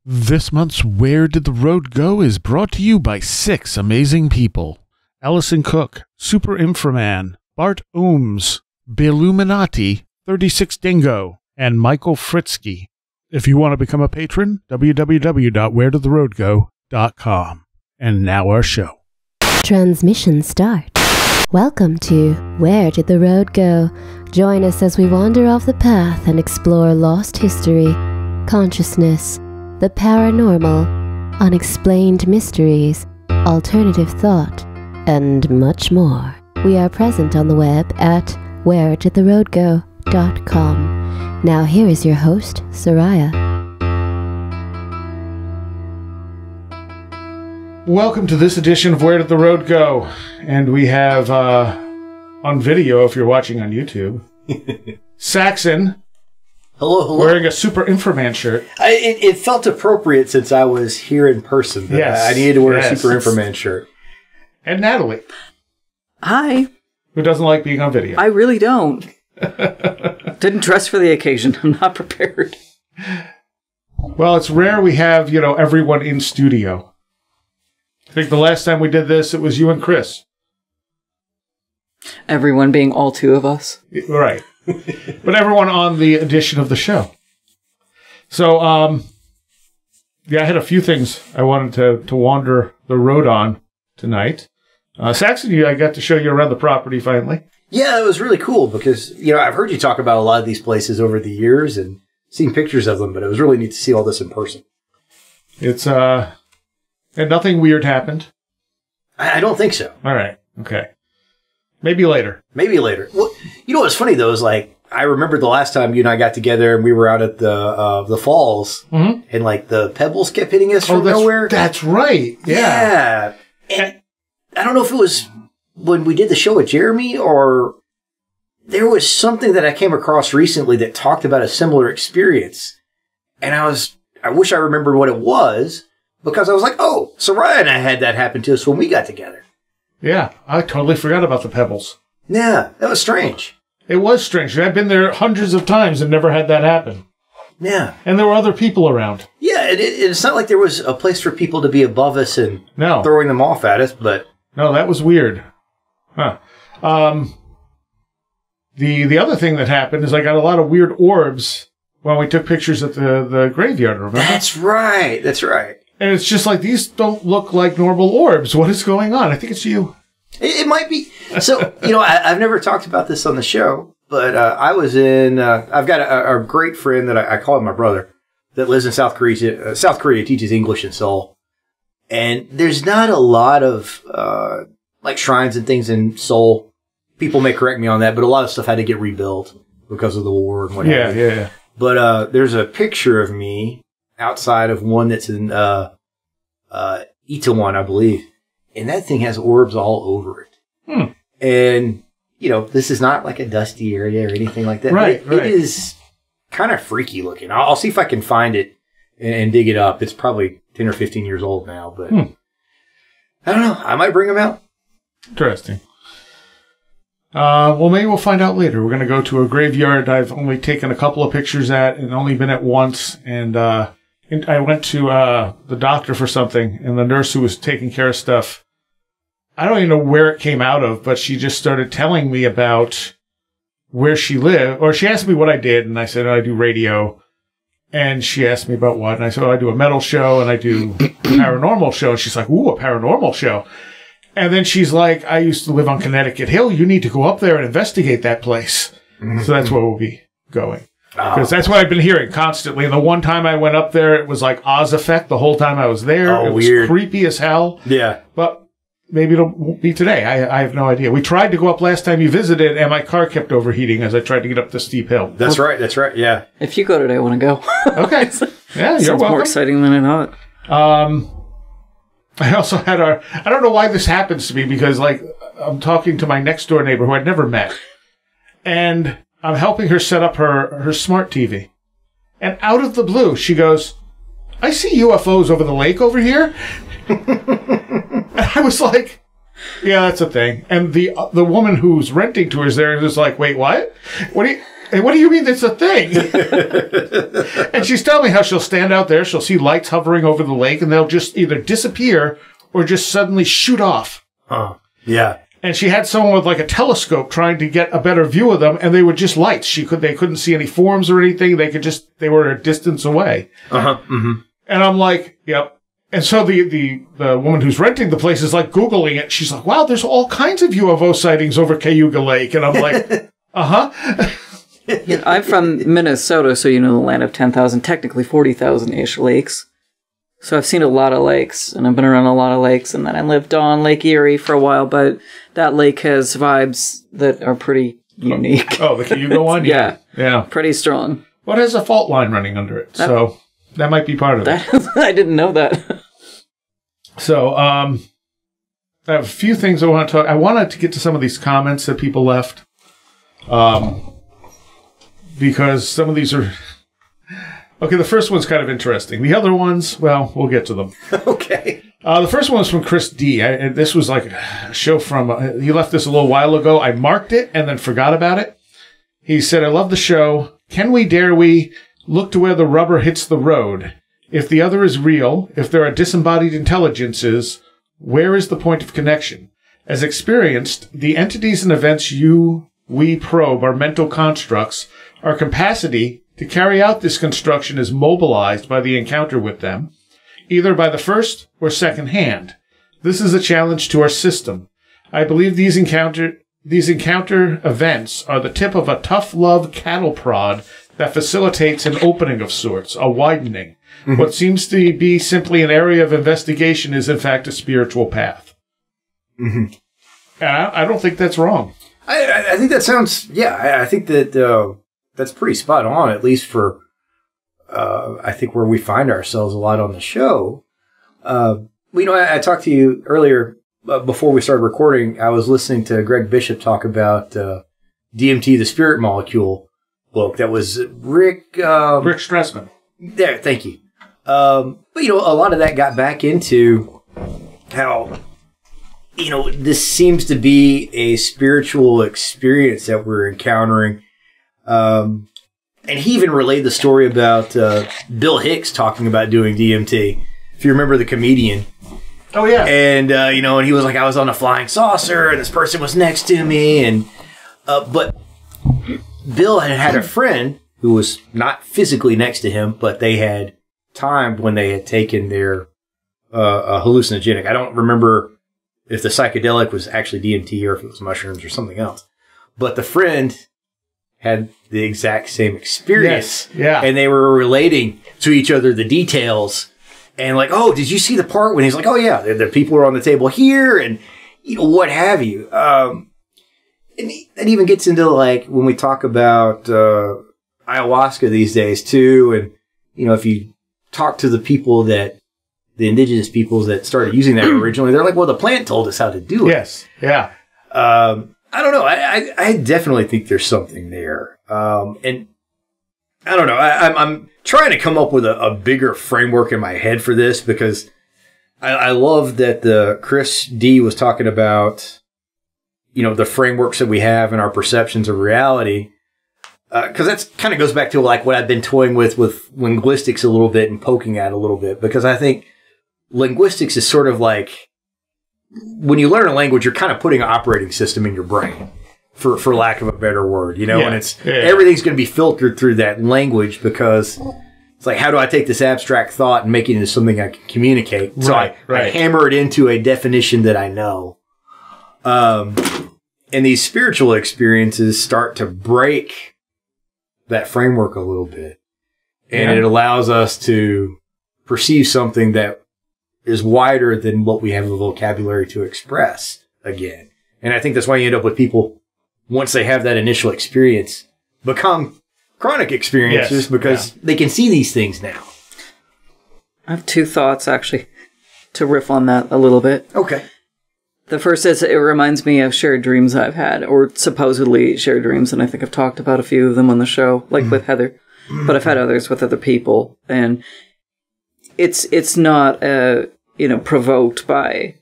This month's Where Did the Road Go is brought to you by 6 amazing people. Allison Cook, Super Inframan, Bart Ooms, Billuminati, 36 Dingo, and Michael Fritzky. If you want to become a patron, www.wheredidtheroadgo.com. And now our show. Transmission start. Welcome to Where Did the Road Go? Join us as we wander off the path and explore lost history, consciousness, the paranormal, unexplained mysteries, alternative thought, and much more. We are present on the web at wheredidtheroadgo.com. Now here is your host, Seriah. Welcome to this edition of Where Did the Road Go? And we have, on video, if you're watching on YouTube, Saxon. Hello. Wearing a Super Inframan shirt. It felt appropriate since I was here in person. Yes. I needed to wear a Super Inframan shirt. And Natalie. Hi. Who doesn't like being on video. I really don't. Didn't dress for the occasion. I'm not prepared. Well, it's rare we have, everyone in studio. I think the last time we did this, it was you and Chris. Everyone being all two of us. Right. But everyone on the edition of the show. So, I had a few things I wanted to wander the road on tonight. Saxon, I got to show you around the property finally. Yeah, it was really cool because, I've heard you talk about a lot of these places over the years and seen pictures of them, but it was really neat to see all this in person. It's, and nothing weird happened? I don't think so. All right. Okay. Maybe later. Well, what's funny, though, is I remember the last time you and I got together and we were out at the falls, and the pebbles kept hitting us from nowhere. That's right. Yeah. And I don't know if it was when we did the show with Jeremy or there was something that I came across recently that talked about a similar experience. And I wish I remembered what it was because I was like, oh, Seriah and I had that happen to us when we got together. Yeah, I totally forgot about the pebbles. Yeah, that was strange. It was strange. I've been there hundreds of times and never had that happen. Yeah. And there were other people around. Yeah, it's not like there was a place for people to be above us and throwing them off at us, but... No, that was weird. Huh. The other thing that happened is I got a lot of weird orbs when we took pictures at the graveyard, remember? That's right. And it's just like, these don't look like normal orbs. What is going on? I think it's you. It might be. So, I've never talked about this on the show, but I was in, I've got a great friend that I call him my brother that lives in South Korea. South Korea, teaches English in Seoul. And there's not a lot of, shrines and things in Seoul. People may correct me on that, but a lot of stuff had to get rebuilt because of the war and what have you. Yeah. But there's a picture of me outside of one that's in Itaewon, I believe. And that thing has orbs all over it. And, this is not like a dusty area or anything like that. Right. It is kind of freaky looking. I'll see if I can find it and dig it up. It's probably 10 or 15 years old now, but I don't know. I might bring them out. Interesting. Well, maybe we'll find out later. We're going to go to a graveyard I've only taken a couple of pictures at and only been at once. And I went to the doctor for something, and the nurse who was taking care of stuff, I don't even know where it came out of, but she just started telling me about where she lived. Or she asked me what I did, and I said, I do radio. And she asked me about what, and I said, I do a metal show, and I do a paranormal show. And she's like, ooh, a paranormal show. And then she's like, I used to live on Connecticut Hill. You need to go up there and investigate that place. So that's where we'll be going. Because that's what I've been hearing constantly. And the one time I went up there, it was like Oz effect the whole time I was there. Oh, it was weird. Creepy as hell. Yeah. But maybe it won't be today. I have no idea. We tried to go up last time you visited, and my car kept overheating as I tried to get up the steep hill. That's right. Yeah. If you go today, I want to go. Okay. Yeah, you're Sounds welcome. more exciting than I thought. I also had I don't know why this happens to me, because I'm talking to my next door neighbor who I'd never met, and I'm helping her set up her smart TV. And out of the blue, she goes, I see UFOs over the lake over here. And I was like, yeah, that's a thing. And the woman who's renting to her is there and is like, wait, what? What do you... And what do you mean it's a thing? And she's telling me how she'll stand out there, she'll see lights hovering over the lake, and they'll just either disappear or just suddenly shoot off. Oh, yeah. And she had someone with like a telescope trying to get a better view of them, and they were just lights. They couldn't see any forms or anything. They were a distance away. Mm-hmm. And I'm like, yep. And so the woman who's renting the place is like Googling it. She's like, wow, there's all kinds of UFO sightings over Cayuga Lake. And I'm like, uh-huh. I'm from Minnesota, so the land of 10,000, technically 40,000-ish lakes. So I've seen a lot of lakes, and I've been around a lot of lakes, and then I lived on Lake Erie for a while, but that lake has vibes that are pretty unique. Oh, the Cayuga one? Yeah. Yeah. Pretty strong. Well, it has a fault line running under it, so that might be part of it. I didn't know that. So, I have a few things I want to talk. I wanted to get to some of these comments that people left, because some of these are... Okay, the first one's kind of interesting. The other ones, well, we'll get to them. Okay. The first one was from Chris D. And this was like a show from... he left this a little while ago. I marked it and then forgot about it. He said, I love the show. Can we, dare we, look to where the rubber hits the road? If the other is real, if there are disembodied intelligences, where is the point of connection? As experienced, the entities and events we probe are mental constructs. Our capacity to carry out this construction is mobilized by the encounter with them, either by the first or second hand. This is a challenge to our system. I believe these encounter events are the tip of a tough love cattle prod that facilitates an opening of sorts, a widening. Mm-hmm. What seems to be simply an area of investigation is in fact a spiritual path. Mm-hmm. I don't think that's wrong. I think that sounds, I think that that's pretty spot on, at least for, I think, where we find ourselves a lot on the show. I talked to you earlier, before we started recording. I was listening to Greg Bishop talk about DMT, the spirit molecule book. That was Rick Strassman. There, thank you. But, a lot of that got back into how, this seems to be a spiritual experience that we're encountering. And he even relayed the story about Bill Hicks talking about doing DMT. If you remember the comedian. Oh, yeah. And, and he was like, I was on a flying saucer and this person was next to me. And but Bill had a friend who was not physically next to him, but they had timed when they had taken their hallucinogenic. I don't remember if the psychedelic was actually DMT or if it was mushrooms or something else. But the friend had the exact same experience. Yes, yeah. And they were relating to each other the details. And like, oh, did you see the part when he's like, oh, yeah, the people are on the table here and, what have you. And that even gets into like when we talk about ayahuasca these days too. And, if you talk to the people the indigenous peoples that started using that originally, they're like, well, the plant told us how to do it. Yes, yeah. I don't know. I definitely think there's something there. And I don't know. I'm trying to come up with a bigger framework in my head for this because I love that Chris D was talking about, the frameworks that we have and our perceptions of reality. Because that kind of goes back to like what I've been toying with linguistics a little bit and poking at a little bit, because I think linguistics is sort of like, when you learn a language, you're kind of putting an operating system in your brain, for lack of a better word, and everything's going to be filtered through that language because it's like, how do I take this abstract thought and make it into something I can communicate? So I hammer it into a definition that I know. And these spiritual experiences start to break that framework a little bit. And it allows us to perceive something that is wider than what we have the vocabulary to express again. And I think that's why you end up with people, once they have that initial experience, become chronic experiences because they can see these things now. I have two thoughts, actually, to riff on that a little bit. Okay. The first is, it reminds me of shared dreams I've had, or supposedly shared dreams, and I think I've talked about a few of them on the show, like with Heather, but I've had others with other people, and it's not, provoked by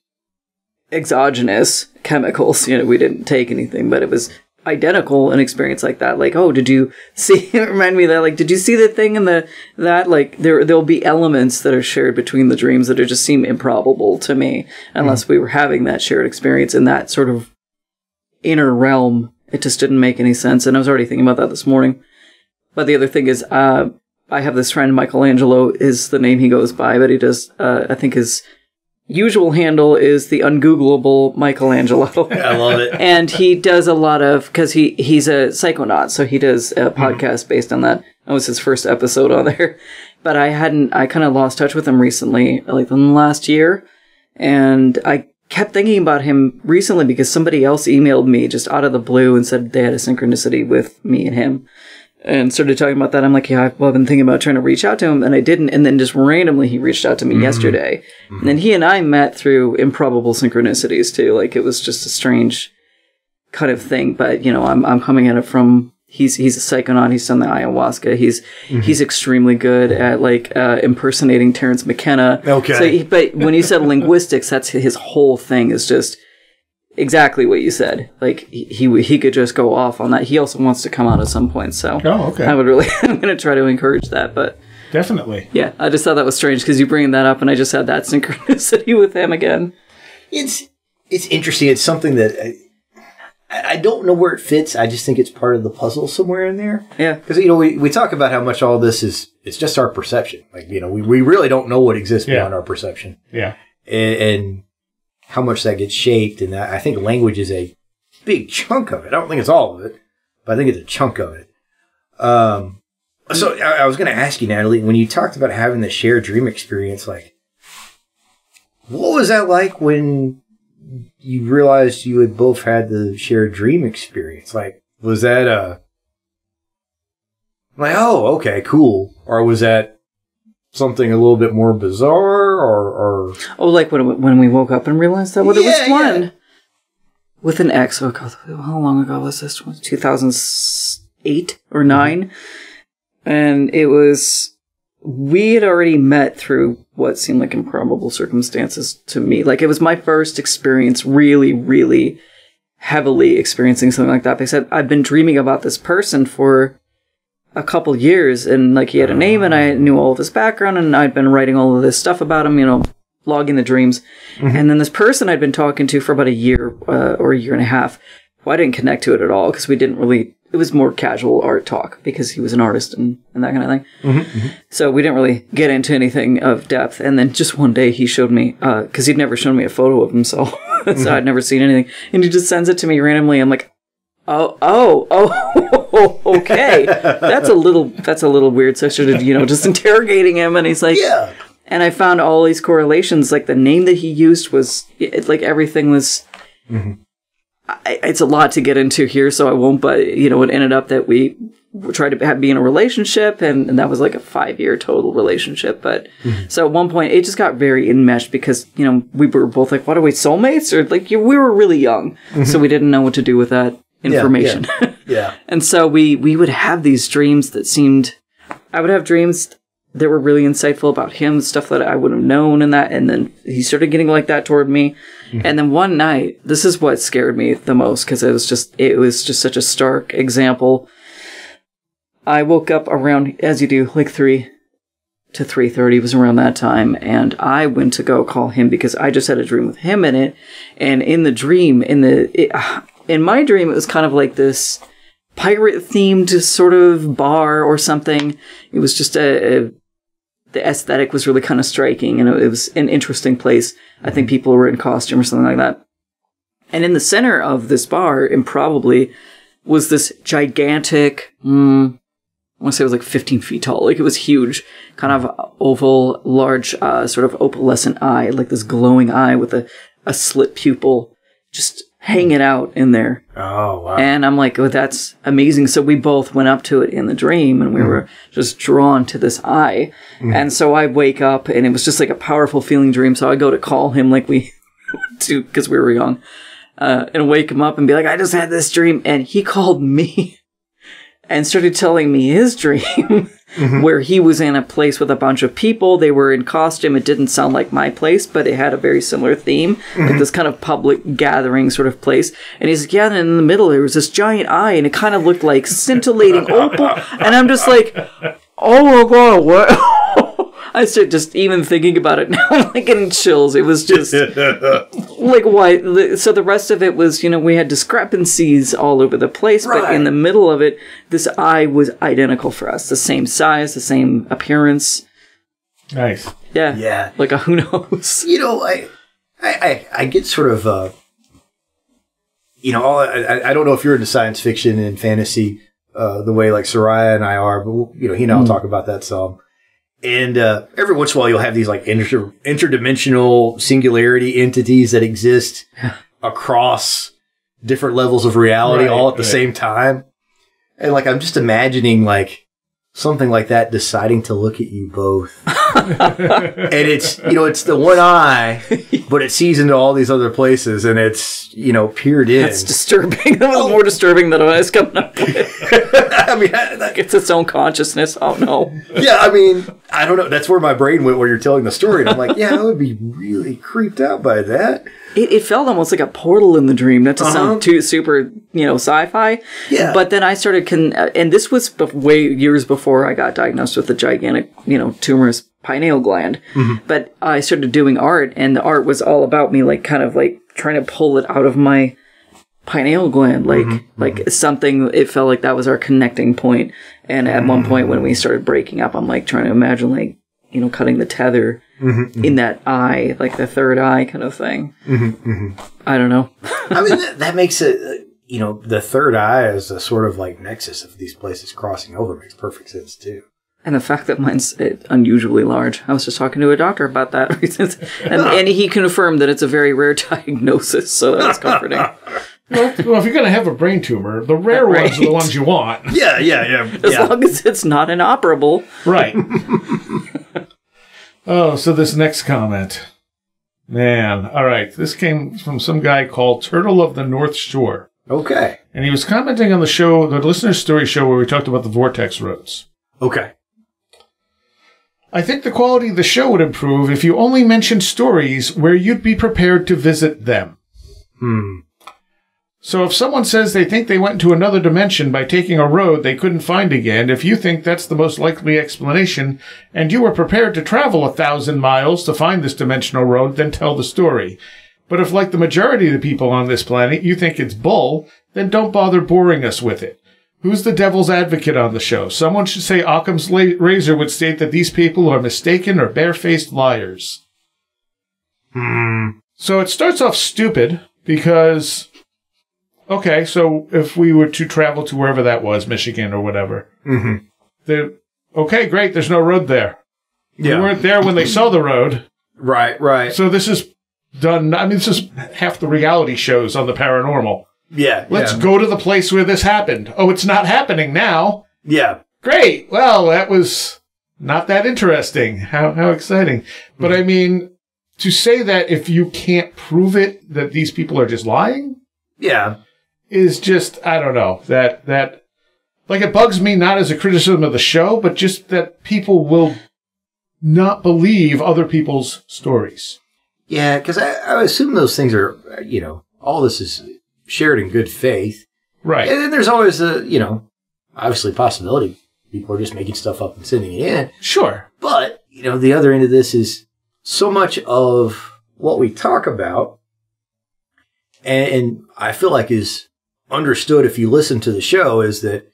exogenous chemicals. We didn't take anything, but it was identical an experience like that. Like, oh, did you see, remind me of that, like, did you see the thing in that, like, there'll be elements that are shared between the dreams that just seem improbable to me, unless we were having that shared experience in that sort of inner realm. It just didn't make any sense. And I was already thinking about that this morning. But the other thing is, I have this friend, Michelangelo is the name he goes by, but he does, I think his usual handle is the Ungoogleable Michelangelo. I love it. And he does a lot of, because he's a psychonaut, so he does a podcast based on that. That was his first episode on there. But I kind of lost touch with him recently, like in the last year. And I kept thinking about him recently because somebody else emailed me just out of the blue and said they had a synchronicity with me and him. And started talking about that. I'm like, yeah, I've been thinking about trying to reach out to him, and I didn't. And then just randomly, he reached out to me yesterday. And then he and I met through improbable synchronicities too. Like, it was just a strange kind of thing. But you know, I'm coming at it from he's a psychonaut. He's done the ayahuasca. He's extremely good at like impersonating Terence McKenna. Okay. So, but when you said linguistics, that's his whole thing is just. Exactly what you said. Like, he could just go off on that. He also wants to come out at some point, so I would really, I'm going to try to encourage that, but... Definitely. Yeah, I just thought that was strange, because you bringing that up, and I just had that synchronicity with him again. It's interesting. It's something that I don't know where it fits. I just think it's part of the puzzle somewhere in there. Yeah. Because, you know, we talk about how much all this is, it's just our perception. Like, you know, we really don't know what exists beyond our perception. Yeah. And how much that gets shaped, and I think language is a big chunk of it. I don't think it's all of it, but I think it's a chunk of it. So I was going to ask you, Natalie, when you talked about having the shared dream experience, like, what was that like when you realized you had both had the shared dream experience? Like, was that like, oh, okay, cool, or was that something a little bit more bizarre, or oh, like when we woke up and realized that? Well, it was fun with an X. Oh God, how long ago was this? 2008 or 9, and it was. We had already met through what seemed like improbable circumstances to me. Like, it was my first experience, really, really heavily experiencing something like that. They said I'd been dreaming about this person for a couple years, and like he had a name, and I knew all of his background, and I'd been writing all of this stuff about him, you know, logging the dreams. And then this person I'd been talking to for about a year or a year and a half, well, I didn't connect to it at all because we didn't really, it was more casual art talk because he was an artist and that kind of thing. So we didn't really get into anything of depth. And then just one day he showed me, because he'd never shown me a photo of himself, so I'd never seen anything, and he just sends it to me randomly. I'm like, oh, okay. That's a little weird. So I started, you know, just interrogating him, and he's like, yeah. And I found all these correlations. Like, the name that he used was, like, everything was, it's a lot to get into here, so I won't, but, you know, it ended up that we tried to be in a relationship, and that was like a 5-year total relationship. But so at one point, it just got very enmeshed because, you know, we were both like, what are we, soulmates? Or like, we were really young, so we didn't know what to do with that information. Yeah. And so we would have these dreams that seemed, I would have dreams that were really insightful about him, stuff that I would have known, and then he started getting like that toward me. And then one night, this is what scared me the most, because it was just such a stark example. I woke up around, as you do, like 3 to 3:30 was around that time, and I went to go call him because I just had a dream with him in it. And in the dream, in my dream, it was kind of like this pirate-themed sort of bar or something. It was just the aesthetic was really kind of striking, and it was an interesting place. I think people were in costume or something like that. And in the center of this bar, improbably, was this gigantic, I want to say it was like 15 feet tall. Like, it was huge, kind of oval, large, sort of opalescent eye, like this glowing eye with a slit pupil, just hanging out in there. Oh, wow. And I'm like, oh, that's amazing. So we both went up to it in the dream, and we were just drawn to this eye. And so I wake up, and it was just like a powerful feeling dream. So I go to call him like we do, because we were young, and wake him up and be like, I just had this dream. And he called me and started telling me his dream. where he was in a place with a bunch of people. They were in costume. It didn't sound like my place, but it had a very similar theme, like this kind of public gathering sort of place. And he's like, yeah, and in the middle there was this giant eye, and it kind of looked like scintillating opal. And I'm just like, oh my god, what? I start just even thinking about it now, I'm like getting chills. It was just like, why? So the rest of it was, we had discrepancies all over the place, but in the middle of it, this eye was identical for us. The same size, the same appearance. Nice. Yeah. Yeah. Like, who knows? I get sort of, I don't know if you're into science fiction and fantasy the way like Seriah and I are, but, he and I'll talk about that some. And every once in a while, you'll have these like interdimensional singularity entities that exist across different levels of reality all at the same time. And like, I'm just imagining like something like that deciding to look at you both. And it's, it's the one eye, but it sees into all these other places and it's, peered in. That's disturbing. That was more disturbing than what I was coming up with. I mean, it's its own consciousness. Oh, no. Yeah, I mean, I don't know. That's where my brain went when you're telling the story. And I'm like, yeah, I would be really creeped out by that. It felt almost like a portal in the dream. Not to sound too super, sci-fi. Yeah. But then I started, and this was way years before I got diagnosed with a gigantic, tumorous pineal gland. But I started doing art, and the art was all about me, like, kind of like trying to pull it out of my pineal gland, like something. It felt like that was our connecting point. And at one point when we started breaking up, I'm like trying to imagine, like, cutting the tether in that eye, like the third eye kind of thing. I don't know. I mean, that makes it, the third eye is a sort of like nexus of these places crossing over makes perfect sense too. And the fact that mine's unusually large. I was just talking to a doctor about that. and he confirmed that it's a very rare diagnosis, so that was comforting. Well, if you're going to have a brain tumor, the rare ones are the ones you want. Yeah. As long as it's not inoperable. Right. Oh, so this next comment. Man, all right. This came from some guy called Turtle of the North Shore. Okay. And he was commenting on the show, the Listener Story show, where we talked about the vortex roads. Okay. I think the quality of the show would improve if you only mentioned stories where you'd be prepared to visit them. So if someone says they think they went into another dimension by taking a road they couldn't find again, if you think that's the most likely explanation, and you were prepared to travel 1,000 miles to find this dimensional road, then tell the story. But if, like the majority of the people on this planet, you think it's bull, then don't bother boring us with it. Who's the devil's advocate on the show? Someone should say Occam's razor would state that these people are mistaken or barefaced liars. So it starts off stupid because, okay, so if we were to travel to wherever that was, Michigan or whatever, okay, great, there's no road there. Yeah. We weren't there when they saw the road. Right. So this is done, I mean, this is half the reality shows on the paranormal. Yeah. Let's go to the place where this happened. Oh, it's not happening now. Yeah. Great. Well, that was not that interesting. How exciting. But I mean, to say that if you can't prove it, that these people are just lying. Yeah. Is just, I don't know, that, like, it bugs me not as a criticism of the show, but just that people will not believe other people's stories. Yeah, because I assume those things are, all this is shared in good faith. Right. And then there's always obviously possibility people are just making stuff up and sending it in. Sure. But, the other end of this is so much of what we talk about, and I feel like is understood if you listen to the show, is that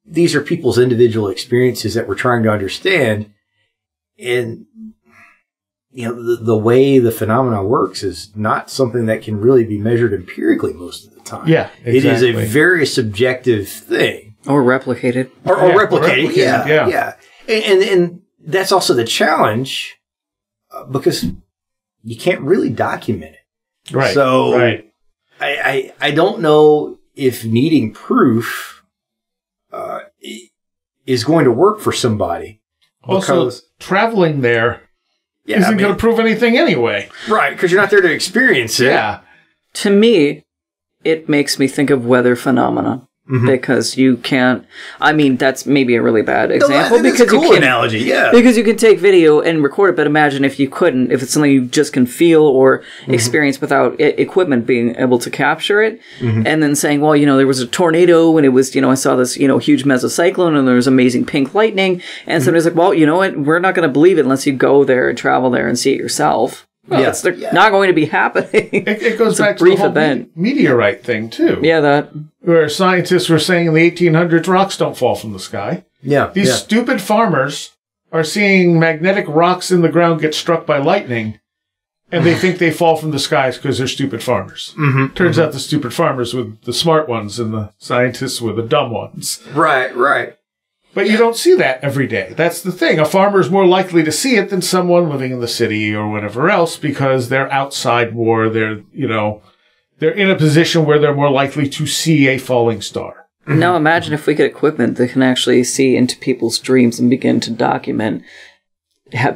these are people's individual experiences that we're trying to understand. And, the way the phenomena works is not something that can really be measured empirically most of the time. Yeah, exactly. It is a very subjective thing. Or replicated. Or replicated. Yeah. And that's also the challenge because you can't really document it. Right. So right. I don't know if needing proof is going to work for somebody. Also, traveling there isn't going to prove anything anyway. Right, because you're not there to experience it. Yeah. To me, it makes me think of weather phenomena. because you can't. I mean, that's maybe a really bad example that's because a cool you can analogy, yeah. Because you can take video and record it, but imagine if you couldn't, if it's something you just can feel or experience without equipment being able to capture it, and then saying, well, there was a tornado and it was, I saw this, huge mesocyclone and there was amazing pink lightning, and somebody's like, well, you know what, we're not going to believe it unless you go there and travel there and see it yourself. Well, it's not going to be happening. It goes back to the whole meteorite thing, too. Yeah, that. Where scientists were saying in the 1800s, rocks don't fall from the sky. Yeah. These stupid farmers are seeing magnetic rocks in the ground get struck by lightning, and they think they fall from the skies because they're stupid farmers. Turns out the stupid farmers were the smart ones, and the scientists were the dumb ones. Right. But you don't see that every day. That's the thing. A farmer is more likely to see it than someone living in the city or whatever else because they're outside more. They're, they're in a position where they're more likely to see a falling star. Now imagine if we get equipment that can actually see into people's dreams and begin to document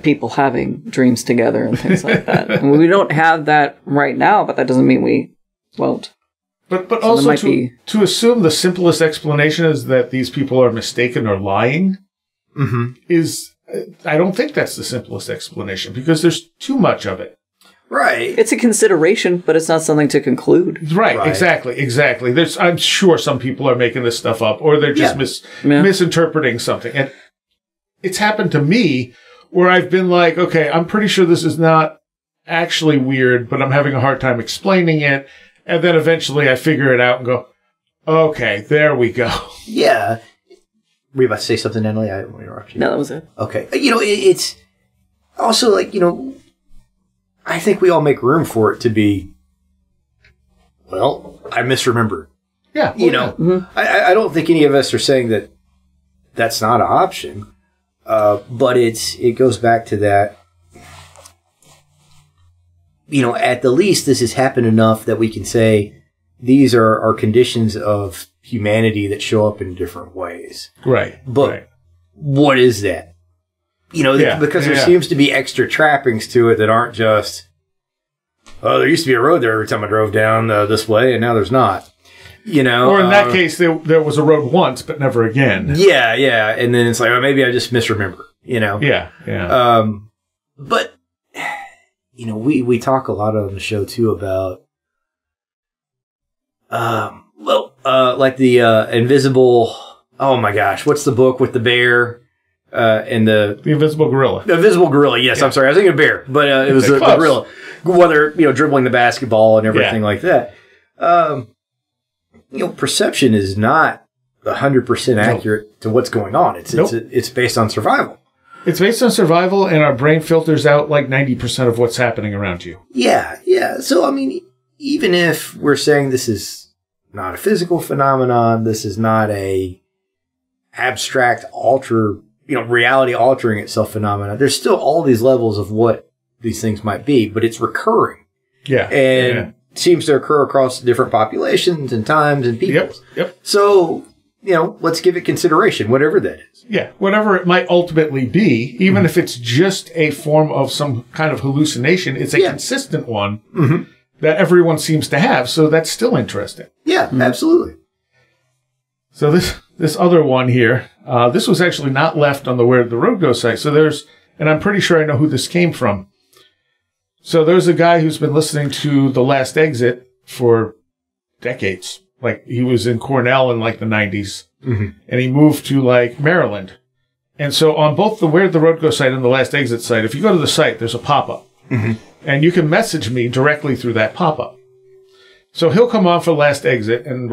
people having dreams together and things like that. And we don't have that right now, but that doesn't mean we won't. But so also to assume the simplest explanation is that these people are mistaken or lying is, I don't think that's the simplest explanation because there's too much of it. Right. It's a consideration, but it's not something to conclude. Right. Exactly. I'm sure some people are making this stuff up or they're just misinterpreting something. And it's happened to me where I've been like, okay, I'm pretty sure this is not actually weird, but I'm having a hard time explaining it. And then eventually I figure it out and go, okay, there we go. Yeah. Were you about to say something, Natalie? I didn't want to interrupt you. No, that was it. Okay. It's also like, I think we all make room for it to be, well, I misremembered. Yeah. I don't think any of us are saying that that's not an option. But it goes back to that. At the least, this has happened enough that we can say these are conditions of humanity that show up in different ways. Right. But what is that? Because there seems to be extra trappings to it that aren't just, oh, there used to be a road there every time I drove down this way, and now there's not. Or in that case, there was a road once, but never again. Yeah. And then it's like, oh, maybe I just misremember, Yeah. But, we talk a lot on the show, too, about, like the invisible, oh my gosh, what's the book with the bear and the Invisible Gorilla. The Invisible Gorilla, yes, I'm sorry. I was thinking of bear, but it was the gorilla. Whether, dribbling the basketball and everything like that. Perception is not 100% accurate to what's going on. It's based on survival. It's based on survival, and our brain filters out like 90% of what's happening around you. Yeah. So, even if we're saying this is not a physical phenomenon, this is not a abstract reality altering itself phenomenon, there's still all these levels of what these things might be, but it's recurring. Yeah. And seems to occur across different populations and times and people. Yep. So, let's give it consideration, whatever that is. Yeah, whatever it might ultimately be, even if it's just a form of some kind of hallucination, it's a consistent one that everyone seems to have. So that's still interesting. Yeah, absolutely. So this other one here, this was actually not left on the Where Did the Road Go site. So and I'm pretty sure I know who this came from. So there's a guy who's been listening to The Last Exit for decades. Like, he was in Cornell in like the 90s, and he moved to like Maryland. And so on both the Where Did the Road Go site and The Last Exit site, if you go to the site, there's a pop-up. And you can message me directly through that pop-up. So he'll come on for Last Exit and,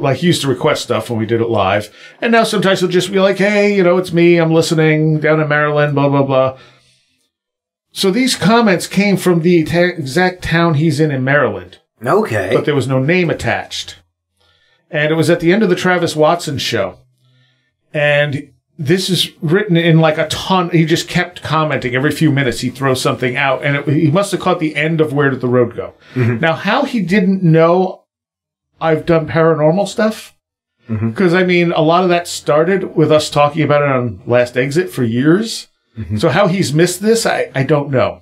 like he used to request stuff when we did it live. And now sometimes he'll just be like, hey, it's me, I'm listening down in Maryland, blah, blah, blah. So these comments came from the exact town he's in Maryland. Okay. But there was no name attached. And it was at the end of the Travis Watson show. And this is written in like a ton. He just kept commenting. Every few minutes he'd throw something out. And he must have caught the end of Where Did the Road Go? Now, how he didn't know I've done paranormal stuff? Because, a lot of that started with us talking about it on Last Exit for years. So how he's missed this, I don't know.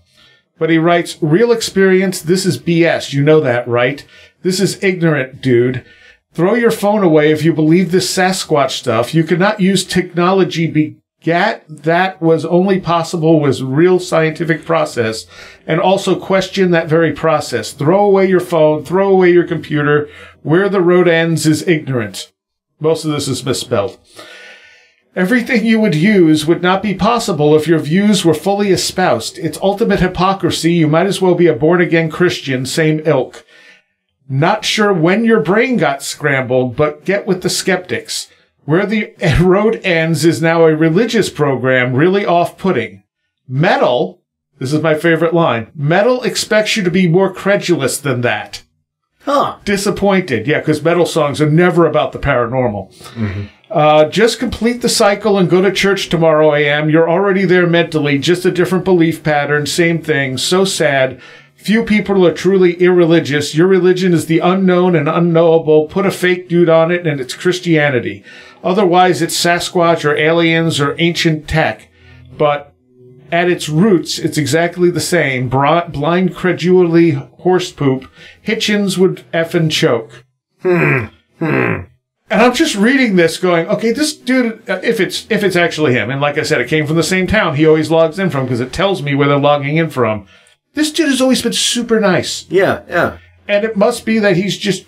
But he writes, real experience, this is BS. You know that, right? This is ignorant, dude. Throw your phone away if you believe this Sasquatch stuff. You cannot use technology begat that was only possible with real scientific process, and also question that very process. Throw away your phone. Throw away your computer. Where the road ends is ignorant. Most of this is misspelled. Everything you would use would not be possible if your views were fully espoused. It's ultimate hypocrisy. You might as well be a born-again Christian, same ilk. Not sure when your brain got scrambled, but get with the skeptics. Where the road ends is now a religious program, really off-putting. Metal, this is my favorite line, metal expects you to be more credulous than that. Huh. Disappointed. Yeah, because metal songs are never about the paranormal. Just complete the cycle and go to church tomorrow, AM. You're already there mentally, just a different belief pattern, same thing. So sad. Few people are truly irreligious. Your religion is the unknown and unknowable. Put a fake dude on it and it's Christianity. Otherwise, it's Sasquatch or aliens or ancient tech. But at its roots, it's exactly the same. Blind credulity, horse poop. Hitchens would effing choke. And I'm just reading this going, okay, this dude, if it's actually him, and like I said, it came from the same town he always logs in from because it tells me where they're logging in from. This dude has always been super nice. Yeah, yeah. And it must be that he's just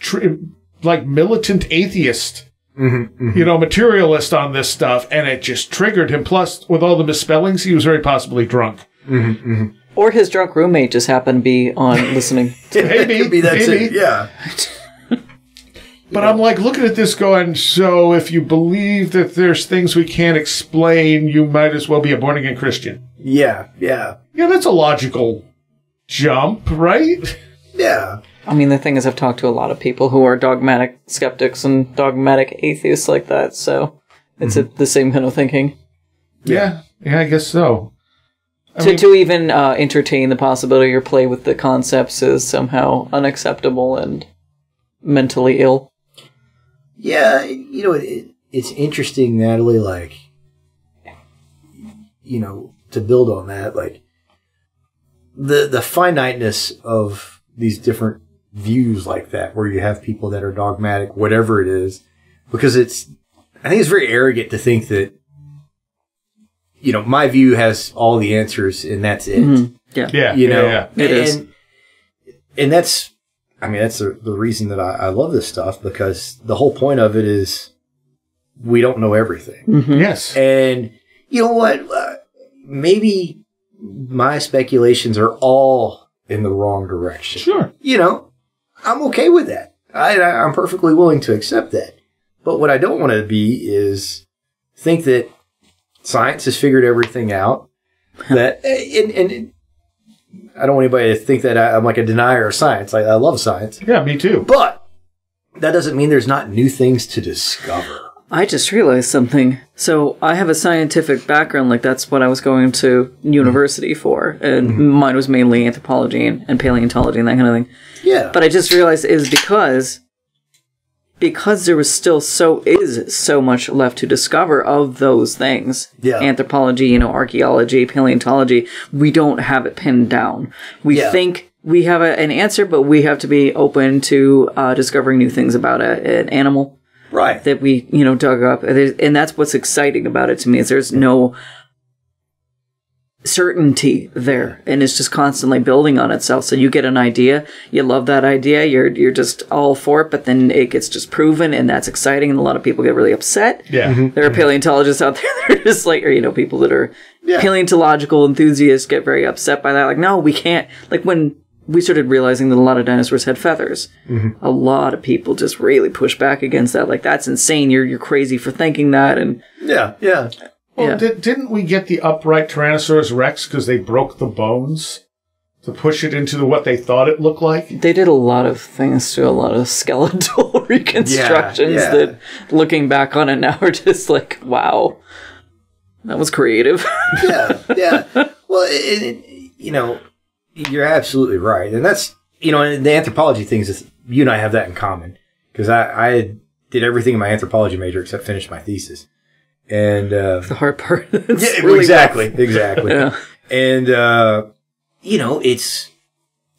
like militant atheist, you know, materialist on this stuff, and it just triggered him. Plus, with all the misspellings, he was very possibly drunk. Or his drunk roommate just happened to be on listening. Maybe. Could be that maybe. too. Yeah. But I'm like looking at this going, so if you believe that there's things we can't explain, you might as well be a born-again Christian. Yeah, yeah. Yeah, that's a logical jump, right? Yeah. I mean, the thing is, I've talked to a lot of people who are dogmatic skeptics and dogmatic atheists like that, so it's the same kind of thinking. Yeah, I guess so. To even entertain the possibility or play with the concepts is somehow unacceptable and mentally ill. Yeah, you know, it's interesting, Natalie, like, you know, to build on that, like, the finiteness of these different views like that, where you have people that are dogmatic, whatever it is, because I think it's very arrogant to think that, you know, my view has all the answers and that's it. Yeah, you know, yeah. It is. And that's, I mean, that's the reason that I love this stuff, because the whole point of it is we don't know everything. Yes. And you know what? Maybe my speculations are all in the wrong direction. Sure. You know, I'm okay with that. I'm perfectly willing to accept that. But what I don't want to be is think that science has figured everything out. That and I don't want anybody to think that I'm like a denier of science. I love science. Yeah, me too. But that doesn't mean there's not new things to discover. I just realized something. So I have a scientific background, like that's what I was going to university for. And mine was mainly anthropology and paleontology and that kind of thing. Yeah. But I just realized it is because there was still so much left to discover of those things. Yeah. Anthropology, you know, archaeology, paleontology, we don't have it pinned down. We think we have an answer, but we have to be open to discovering new things about an animal. Right. That we, you know, dug up. And that's what's exciting about it to me, is there's no certainty there, and it's just constantly building on itself. So you get an idea, you love that idea, you're just all for it, but then it gets just proven, and that's exciting, and a lot of people get really upset. Yeah. There are paleontologists out there that are just like, or, you know, people that are paleontological enthusiasts get very upset by that. Like, no, we can't. Like, when we started realizing that a lot of dinosaurs had feathers, a lot of people just really push back against that. Like, that's insane. You're crazy for thinking that. And yeah. Well, didn't we get the upright Tyrannosaurus Rex because they broke the bones to push it into what they thought it looked like? they did a lot of things to a lot of skeletal reconstructions that, looking back on it now, are just like, wow, that was creative. Yeah. Well, you know, you're absolutely right. And that's, you know, and the anthropology things, is you and I have that in common. Because I did everything in my anthropology major except finish my thesis. And The hard part. yeah, really exactly. Yeah. And you know, it's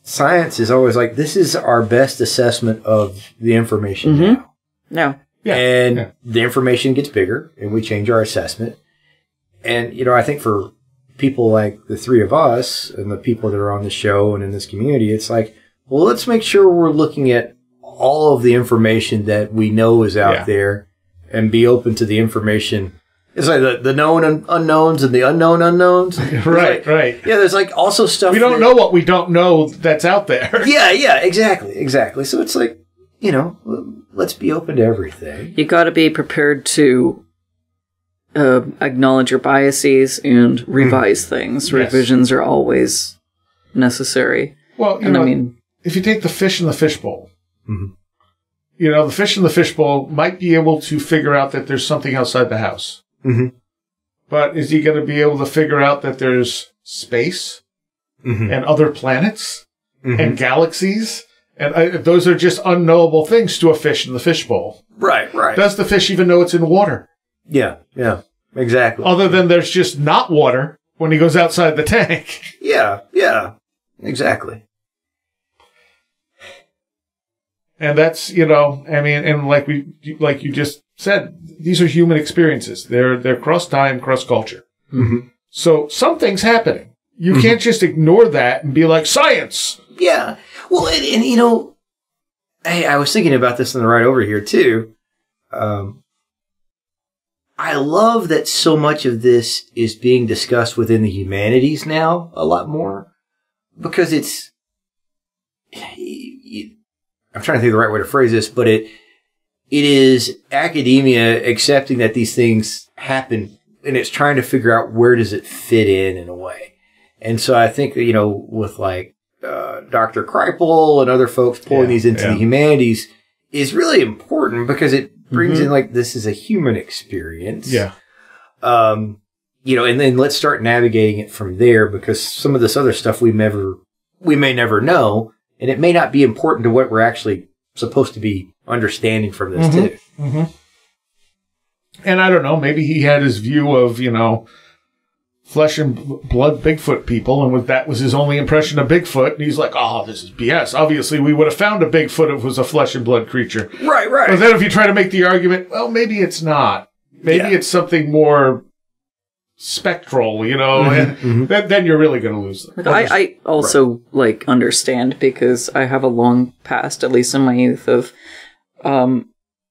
science is always like, this is our best assessment of the information now. No. Yeah. And the information gets bigger, and we change our assessment. And, you know, I think for people like the three of us and the people that are on the show and in this community, it's like, well, let's make sure we're looking at all of the information that we know is out there and be open to the information. It's like the known unknowns and the unknown unknowns. Right, right. Yeah, there's like also stuff. We don't know what we don't know that's out there. Yeah, exactly. So it's like, you know, let's be open to everything. You got to be prepared to acknowledge your biases and revise things. Yes. Revisions are always necessary. Well, you know, if you take the fish in the fishbowl, you know, the fish in the fishbowl might be able to figure out that there's something outside the house. But is he going to be able to figure out that there's space and other planets and galaxies? And those are just unknowable things to a fish in the fishbowl. Right. Does the fish even know it's in water? Yeah, exactly. Other than there's just not water when he goes outside the tank. Yeah, exactly. And that's, you know, I mean, and like you just said, these are human experiences. They're cross time, cross culture. So something's happening. You can't just ignore that and be like, science. Yeah. Well, and you know, hey, I was thinking about this on the ride over here too. I love that so much of this is being discussed within the humanities now a lot more, because it's, I'm trying to think of the right way to phrase this, but it is academia accepting that these things happen, and it's trying to figure out where does it fit in a way. And so I think that, you know, with like Dr. Kripal and other folks pulling these into the humanities is really important, because it brings in like, this is a human experience. Yeah. You know, and then let's start navigating it from there, because some of this other stuff we may never know, and it may not be important to what we're actually supposed to be understanding from this too. And I don't know, maybe he had his view of, you know, flesh and blood Bigfoot people, and that was his only impression of Bigfoot, and he's like, oh, this is BS. Obviously, we would have found a Bigfoot if it was a flesh and blood creature. Right. But then if you try to make the argument, well, maybe it's not. Maybe it's something more spectral, you know, and then you're really going to lose them. I also like understand, because I have a long past, at least in my youth, of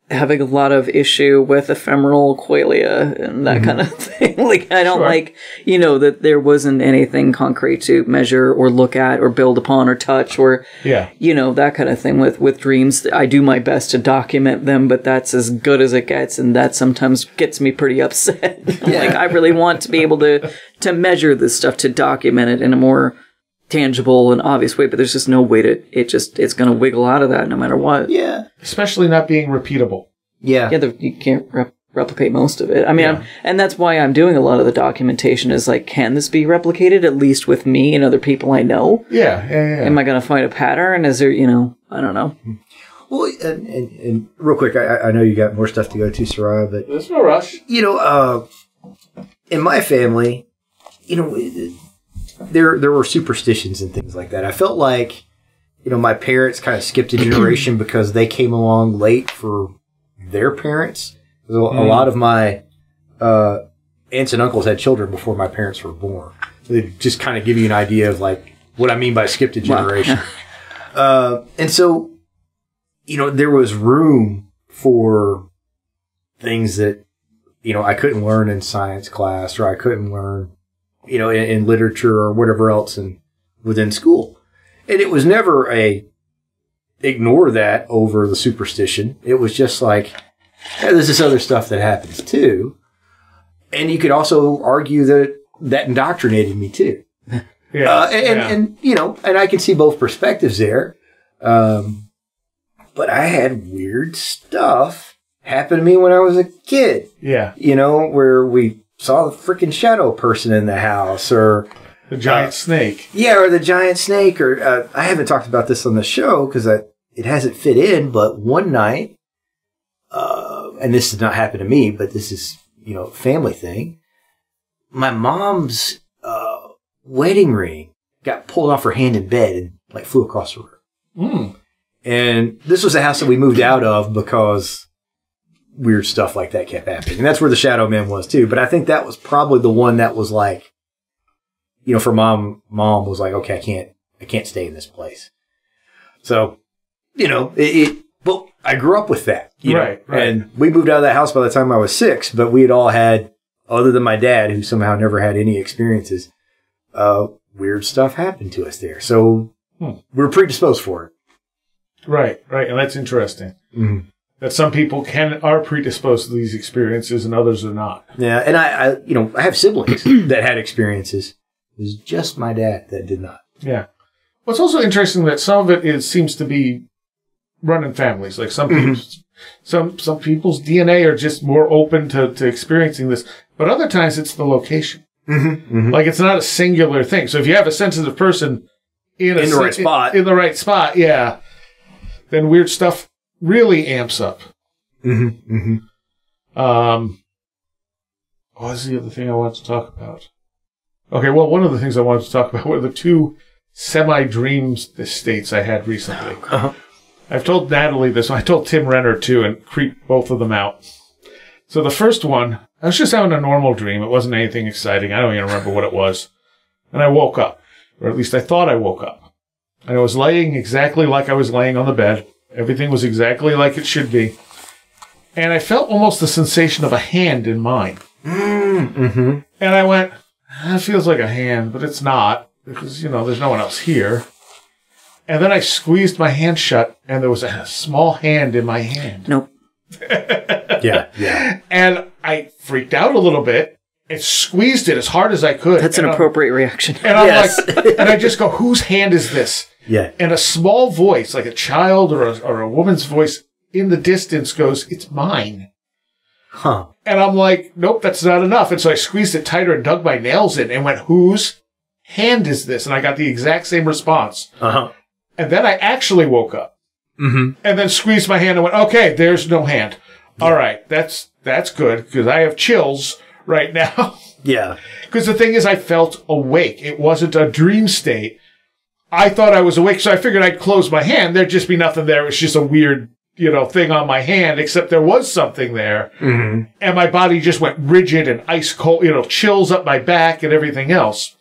having a lot of issue with ephemeral qualia and that kind of thing. Like, I don't like, you know, that there wasn't anything concrete to measure or look at or build upon or touch or, you know, that kind of thing with dreams. I do my best to document them, but that's as good as it gets. And that sometimes gets me pretty upset. Like, I really want to be able to measure this stuff, to document it in a more tangible and obvious way, but there's just no way to, it's going to wiggle out of that no matter what. Yeah. Especially not being repeatable. Yeah. You can't replicate most of it. I mean, and that's why I'm doing a lot of the documentation, is like, can this be replicated, at least with me and other people I know? Yeah. Am I going to find a pattern? Is there, you know, I don't know. Well, and real quick, I know you got more stuff to go to, Seriah, but there's no rush. You know, in my family, you know, there were superstitions and things like that. I felt like, you know, my parents kind of skipped a generation because they came along late for their parents. A lot of my aunts and uncles had children before my parents were born. They just kind of give you an idea of like what I mean by skipped a generation. And so, you know, there was room for things that, you know, I couldn't learn in science class, or I couldn't learn, you know, in literature or whatever else within school. And it was never ignore that over the superstition. It was just like, hey, there's this other stuff that happens too. And you could also argue that indoctrinated me too. And you know, and I can see both perspectives there. But I had weird stuff happen to me when I was a kid. Yeah. You know, where we saw the freaking shadow person in the house, or the giant snake. Yeah, or the giant snake. Or I haven't talked about this on the show because it hasn't fit in. But one night, and this did not happen to me, but this is, you know, a family thing. My mom's wedding ring got pulled off her hand in bed and like flew across the room. And this was a house that we moved out of because weird stuff like that kept happening. And that's where the Shadow Man was too. But I think that was probably the one that was like, you know, for mom was like, okay, I can't stay in this place. So, you know, but I grew up with that, you know, and we moved out of that house by the time I was 6, but we had all had, other than my dad, who somehow never had any experiences, weird stuff happened to us there. So we were predisposed for it. Right. And that's interesting. Mm-hmm. That some people are predisposed to these experiences and others are not. Yeah. And I have siblings that had experiences. It was just my dad that did not. Yeah. Well, it's also interesting that some of it seems to be run in families. Like some people's, some people's DNA are just more open to experiencing this, but other times it's the location. Mm-hmm. Mm-hmm. Like it's not a singular thing. So if you have a sensitive person in the right spot, yeah, then weird stuff really amps up. Mm-hmm. Mm-hmm. What was the other thing I wanted to talk about? Okay, well, one of the things I wanted to talk about were the 2 semi-dream states I had recently. Uh-huh. I've told Natalie this one. I told Tim Renner, too, and creeped both of them out. So the first one, I was just having a normal dream. It wasn't anything exciting. I don't even remember what it was. And I woke up, or at least I thought I woke up. And I was laying exactly like I was laying on the bed. Everything was exactly like it should be. And I felt almost the sensation of a hand in mine. Mm-hmm. And I went, it feels like a hand, but it's not. Because, you know, there's no one else here. And then I squeezed my hand shut, and there was a small hand in my hand. Nope. Yeah. And I freaked out a little bit and squeezed it as hard as I could. That's an appropriate reaction. And I'm like, and I just go, whose hand is this? Yeah. And a small voice, like a child or a woman's voice in the distance goes, it's mine. Huh. And I'm like, nope, that's not enough. And so I squeezed it tighter and dug my nails in and went, whose hand is this? And I got the exact same response. Uh-huh. And then I actually woke up. Mm-hmm. And then squeezed my hand and went, okay, there's no hand. Yeah. All right, that's good, because I have chills right now. Yeah. Because the thing is, I felt awake. It wasn't a dream state. I thought I was awake, so I figured I'd close my hand. There'd just be nothing there. It was just a weird, thing on my hand, except there was something there. Mm-hmm. And my body just went rigid and ice cold, chills up my back and everything else.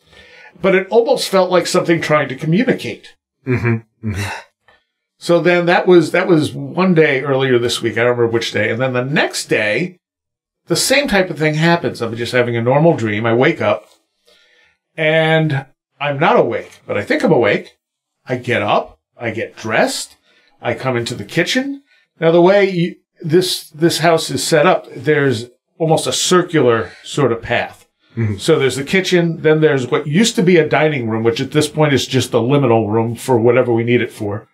But it almost felt like something trying to communicate. Mm-hmm. Mm-hmm. So then that was one day earlier this week. I don't remember which day. And then the next day, the same type of thing happens. I'm just having a normal dream. I wake up and I'm not awake, but I think I'm awake. I get up. I get dressed. I come into the kitchen. Now, the way this house is set up, there's almost a circular sort of path. Mm-hmm. So there's the kitchen. Then there's what used to be a dining room, which at this point is just a liminal room for whatever we need it for.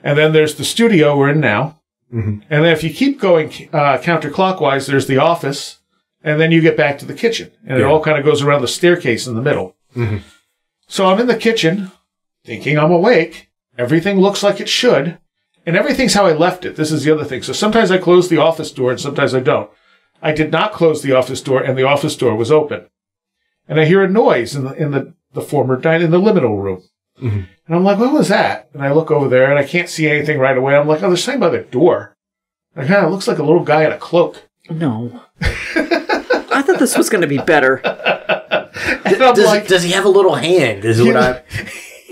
And then there's the studio we're in now. Mm-hmm. And then if you keep going counterclockwise, there's the office. And then you get back to the kitchen. And it all kind of goes around the staircase in the middle. Mm-hmm. So I'm in the kitchen, thinking I'm awake. Everything looks like it should. And everything's how I left it. This is the other thing. So sometimes I close the office door and sometimes I don't. I did not close the office door, and the office door was open. And I hear a noise in the former in the liminal room. Mm-hmm. And I'm like, what was that? And I look over there, and I can't see anything right away. I'm like, oh, there's something by the door. And it kind of looks like a little guy in a cloak. No. I thought this was going to be better. Does he have a little hand?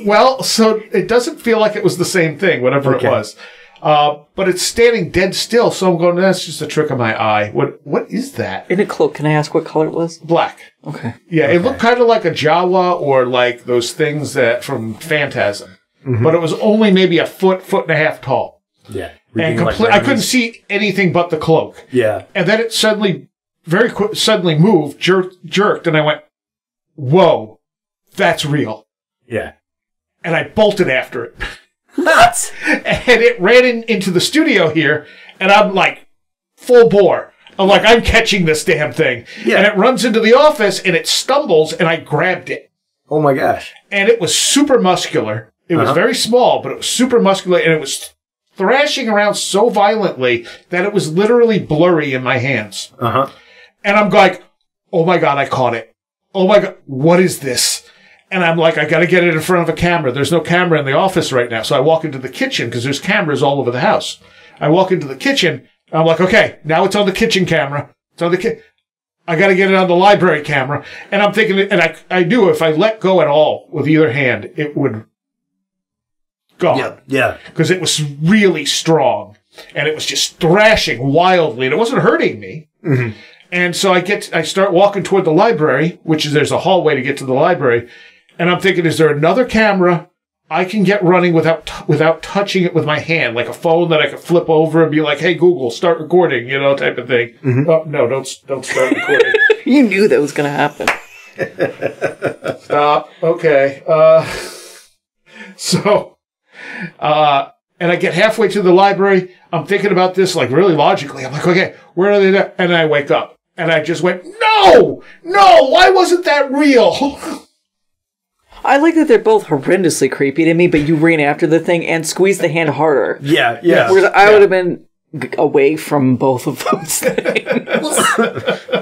Well, so it doesn't feel like it was the same thing, whatever it was. But it's standing dead still, so I'm going, that's just a trick of my eye. What is that? In a cloak, can I ask what color it was? Black. Okay. Yeah, it looked kind of like a Jawa or like those things that from Phantasm. Mm-hmm. But it was only maybe a foot and a half tall. Yeah. And I couldn't see anything but the cloak. Yeah. And then it suddenly, suddenly moved, jerked, and I went, whoa, that's real. Yeah. And I bolted after it. What? And it ran into the studio here, and I'm like, full bore. I'm like, I'm catching this damn thing. Yeah. And it runs into the office, and it stumbles, and I grabbed it. Oh, my gosh. And it was super muscular. It was very small, but it was super muscular, and it was thrashing around so violently that it was literally blurry in my hands. Uh-huh. And I'm like, oh, my God, I caught it. Oh, my God, what is this? And I'm like, I got to get it in front of a camera. There's no camera in the office right now. So I walk into the kitchen because there's cameras all over the house. I walk into the kitchen. I'm like, okay, now it's on the kitchen camera. It's on the I got to get it on the library camera. And I'm thinking, and I knew if I let go at all with either hand, it would go. Yeah. Because it was really strong. And it was just thrashing wildly. And it wasn't hurting me. Mm-hmm. And so I start walking toward the library, which is, there's a hallway to get to the library. And I'm thinking, is there another camera I can get running without touching it with my hand, like a phone that I could flip over and be like, hey, Google, start recording, type of thing. Mm-hmm. Oh, no, don't start recording. You knew that was going to happen. Stop. Okay. And I get halfway to the library. I'm thinking about this, like, really logically. I'm like, okay, where are they? And then I wake up. And I just went, no, why wasn't that real? I like that they're both horrendously creepy to me, but you ran after the thing and squeezed the hand harder. Yeah. Whereas I would have been away from both of those things.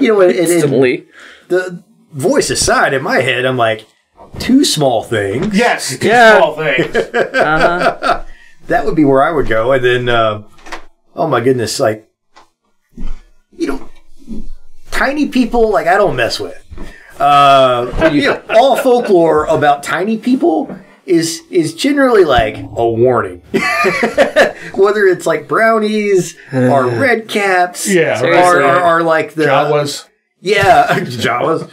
Instantly. The voice aside, in my head, I'm like, two small things. Yes, small things. Uh-huh. That would be where I would go. And then, oh my goodness, like, tiny people, like, I don't mess with. All folklore about tiny people is generally like a warning. Whether it's like brownies or red caps, or like the Jawas. Yeah, Jawas.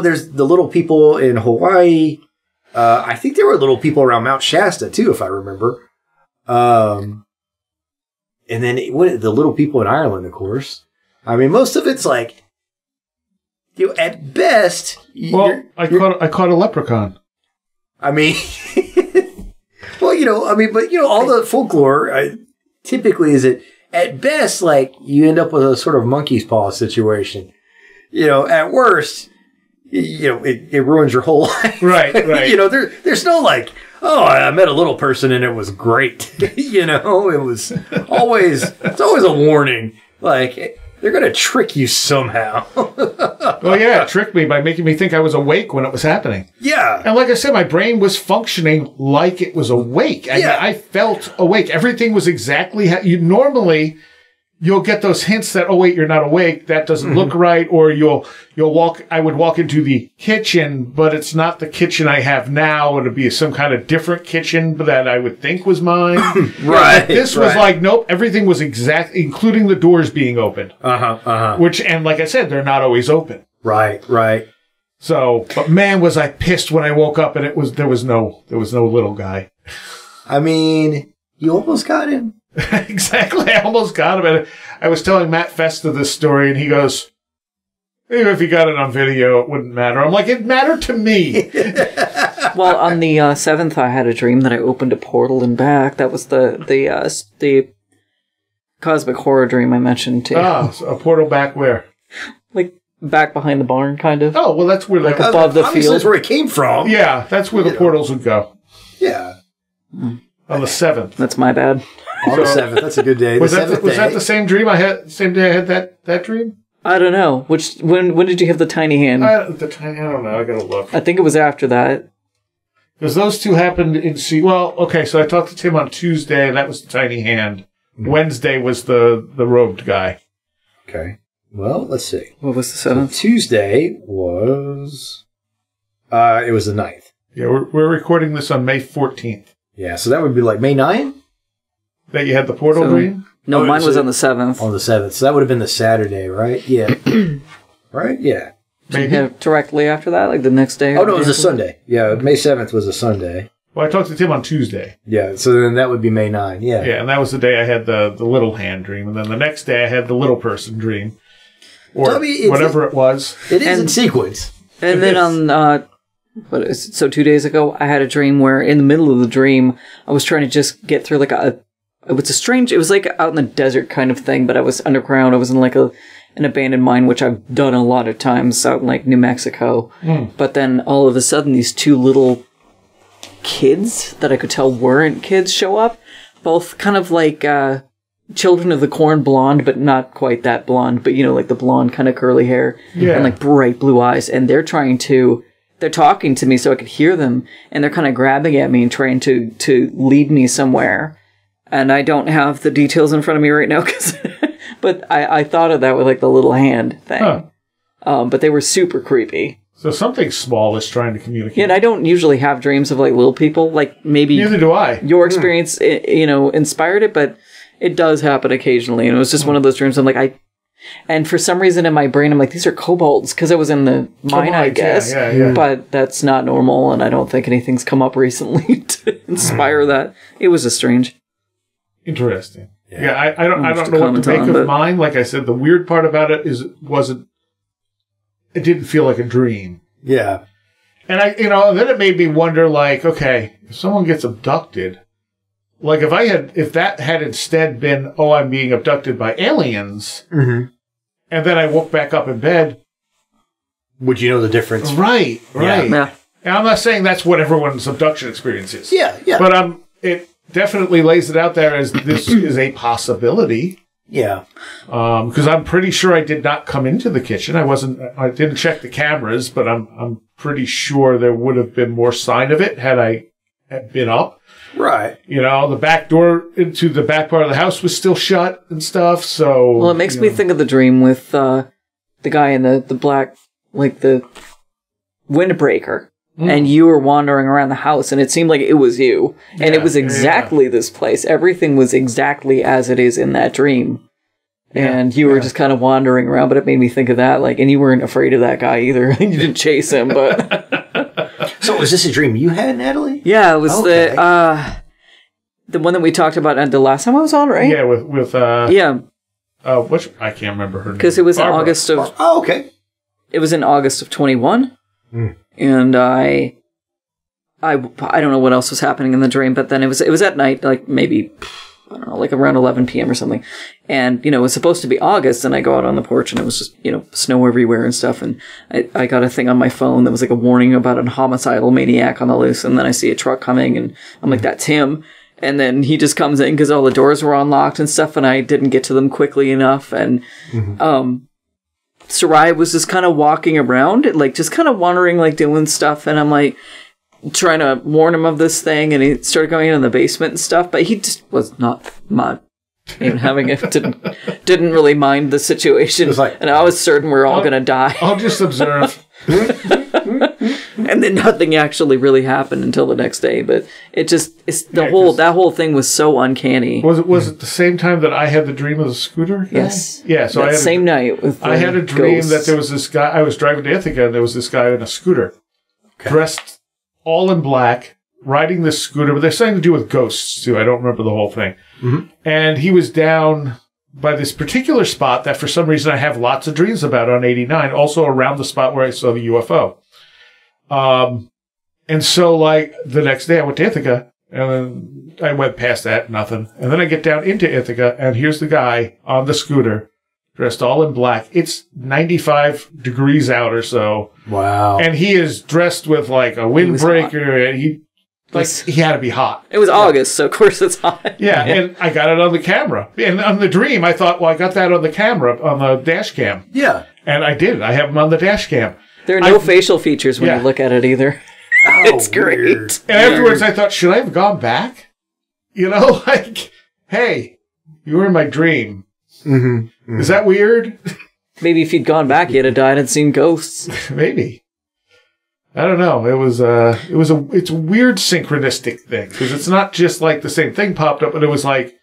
There's the little people in Hawaii. I think there were little people around Mount Shasta too, if I remember. And then the little people in Ireland, of course. I mean, most of it's like, at best. I caught a leprechaun. I mean, all the folklore typically is at best, like, you end up with a sort of monkey's paw situation. At worst, it ruins your whole life. Right. There's no like, oh, I met a little person and it was great. It's always a warning. Like, they're going to trick you somehow. Well, yeah, it tricked me by making me think I was awake when it was happening. Yeah. And like I said, my brain was functioning like it was awake. I felt awake. Everything was exactly how you'll get those hints that, oh, wait, you're not awake. That doesn't look right. Or I would walk into the kitchen, but it's not the kitchen I have now. It'd be some kind of different kitchen that I would think was mine. Right. This was like, nope, everything was exact, including the doors being open. Which, and like I said, they're not always open. Right. So, but man, was I pissed when I woke up and there was no little guy. I mean, you almost got him. Exactly. I almost got him. And I was telling Matt Festa this story, and he goes, even if you got it on video, it wouldn't matter. I'm like, it mattered to me. Well, on the 7th, I had a dream that I opened a portal and back. That was the cosmic horror dream I mentioned, too. So a portal back where? Like, back behind the barn, kind of. Oh, well, that's where... Like above the field. That's where it came from. Yeah, that's where the portals would go. Yeah. On the 7th. That's my bad. On the 7th. That's a good day. Was that the same dream I had? Same day I had that dream? I don't know. When did you have the tiny hand? I don't know. I gotta look. I think it was after that. Because those two happened in Well, okay, so I talked to Tim on Tuesday. That was the tiny hand. Wednesday was the robed guy. Okay. Well, let's see. What was the 7th? So Tuesday was... it was the 9th. Yeah, we're recording this on May 14th. Yeah, so that would be like May 9th? That you had the portal dream? No, mine was on the 7th. On the 7th. So that would have been the Saturday, right? Yeah. Right? Yeah. Maybe directly after that, like the next day? Oh, no, it was a Sunday. Yeah, May 7th was a Sunday. Well, I talked to Tim on Tuesday. Yeah, so then that would be May 9, yeah. Yeah, and that was the day I had the little hand dream. And then the next day I had the little person dream. Or whatever it was. It is in sequence. And then on... So 2 days ago, I had a dream where in the middle of the dream, I was trying to just get through like it was like out in the desert kind of thing, but I was underground. I was in like an abandoned mine, which I've done a lot of times out in like New Mexico. But then all of a sudden, these two little kids that I could tell weren't kids show up, both kind of like Children of the Corn blonde, but not quite that blonde, but like the blonde kind of curly hair and like bright blue eyes. And they're talking to me so I could hear them, and they're kind of grabbing at me and trying to lead me somewhere. And I don't have the details in front of me right now, but I thought of that with like the little hand thing. Huh. But they were super creepy. So something small is trying to communicate. Yeah, and I don't usually have dreams of like little people. Like maybe neither do I. Your experience, inspired it, but it does happen occasionally. And it was just one of those dreams. I'm like, and for some reason in my brain, I'm like, these are kobolds because it was in the mine, I guess. Yeah. But that's not normal, and I don't think anything's come up recently to inspire that. It was a strange. Interesting. Yeah, I don't know what to make of mine. Like I said, the weird part about it is it didn't feel like a dream. Yeah. And then it made me wonder, like, okay, if someone gets abducted, like if that had instead been, oh, I'm being abducted by aliens, and then I woke back up in bed. Would you know the difference? Right. Yeah. And I'm not saying that's what everyone's abduction experience is. Yeah. But it definitely lays it out there as this is a possibility. Yeah. Because I'm pretty sure I did not come into the kitchen. I didn't check the cameras, but I'm pretty sure there would have been more sign of it had I been up. Right. The back door into the back part of the house was still shut and stuff. So, well, it makes me think of the dream with the guy in the black, like the windbreaker. And you were wandering around the house, and it seemed like it was you. And it was exactly this place. Everything was exactly as it is in that dream. And you were just kind of wandering around, but it made me think of that. Like, and you weren't afraid of that guy either. You didn't chase him, but... So was this a dream you had, Natalie? Yeah, it was the one that we talked about the last time I was on, right? Yeah, with yeah. Which I can't remember her name. Because it was in August of... Oh, okay. It was in August of 21. And I don't know what else was happening in the dream, but then it was at night, like maybe, I don't know, like around 11 p.m. or something. And, it was supposed to be August, and I go out on the porch, and it was just, snow everywhere and stuff. And I got a thing on my phone that was like a warning about a homicidal maniac on the loose. And then I see a truck coming, and I'm like, that's him. And then he just comes in because all the doors were unlocked and stuff, and I didn't get to them quickly enough. And, Seriah was just kind of walking around, like just kind of wandering, like doing stuff. And I'm like trying to warn him of this thing. And he started going in the basement and stuff, but he just was not even having it. Didn't really mind the situation. And I was certain we're all going to die. I'll just observe. And then nothing actually really happened until the next day. But that whole thing was so uncanny. Was it the same time that I had the dream of the scooter guy? Yes. Yeah. So that same night with I had a dream ghosts. that there was this guy. I was driving to Ithaca, and there was this guy in a scooter, dressed all in black, riding this scooter. But there's something to do with ghosts too. I don't remember the whole thing. And he was down by this particular spot that for some reason I have lots of dreams about on 89, also around the spot where I saw the UFO. And so like the next day I went to Ithaca, and then I went past that, nothing. And then I get down into Ithaca, and here's the guy on the scooter, dressed all in black. It's 95 degrees out or so. Wow. And he is dressed with like a windbreaker, and he had to be hot. It was August, so of course it's hot. Yeah, and I got it on the camera. And on the dream, I thought, well, I got that on the camera, on the dash cam. Yeah. And I did. I have him on the dash cam. There are no facial features when you look at it either. Oh, it's great. Weird. And afterwards, I thought, should I have gone back? Like, hey, you were in my dream. Is that weird? Maybe if you'd gone back, you'd have died and seen ghosts. Maybe. I don't know. It's a weird synchronistic thing, because it's not just like the same thing popped up, but it was like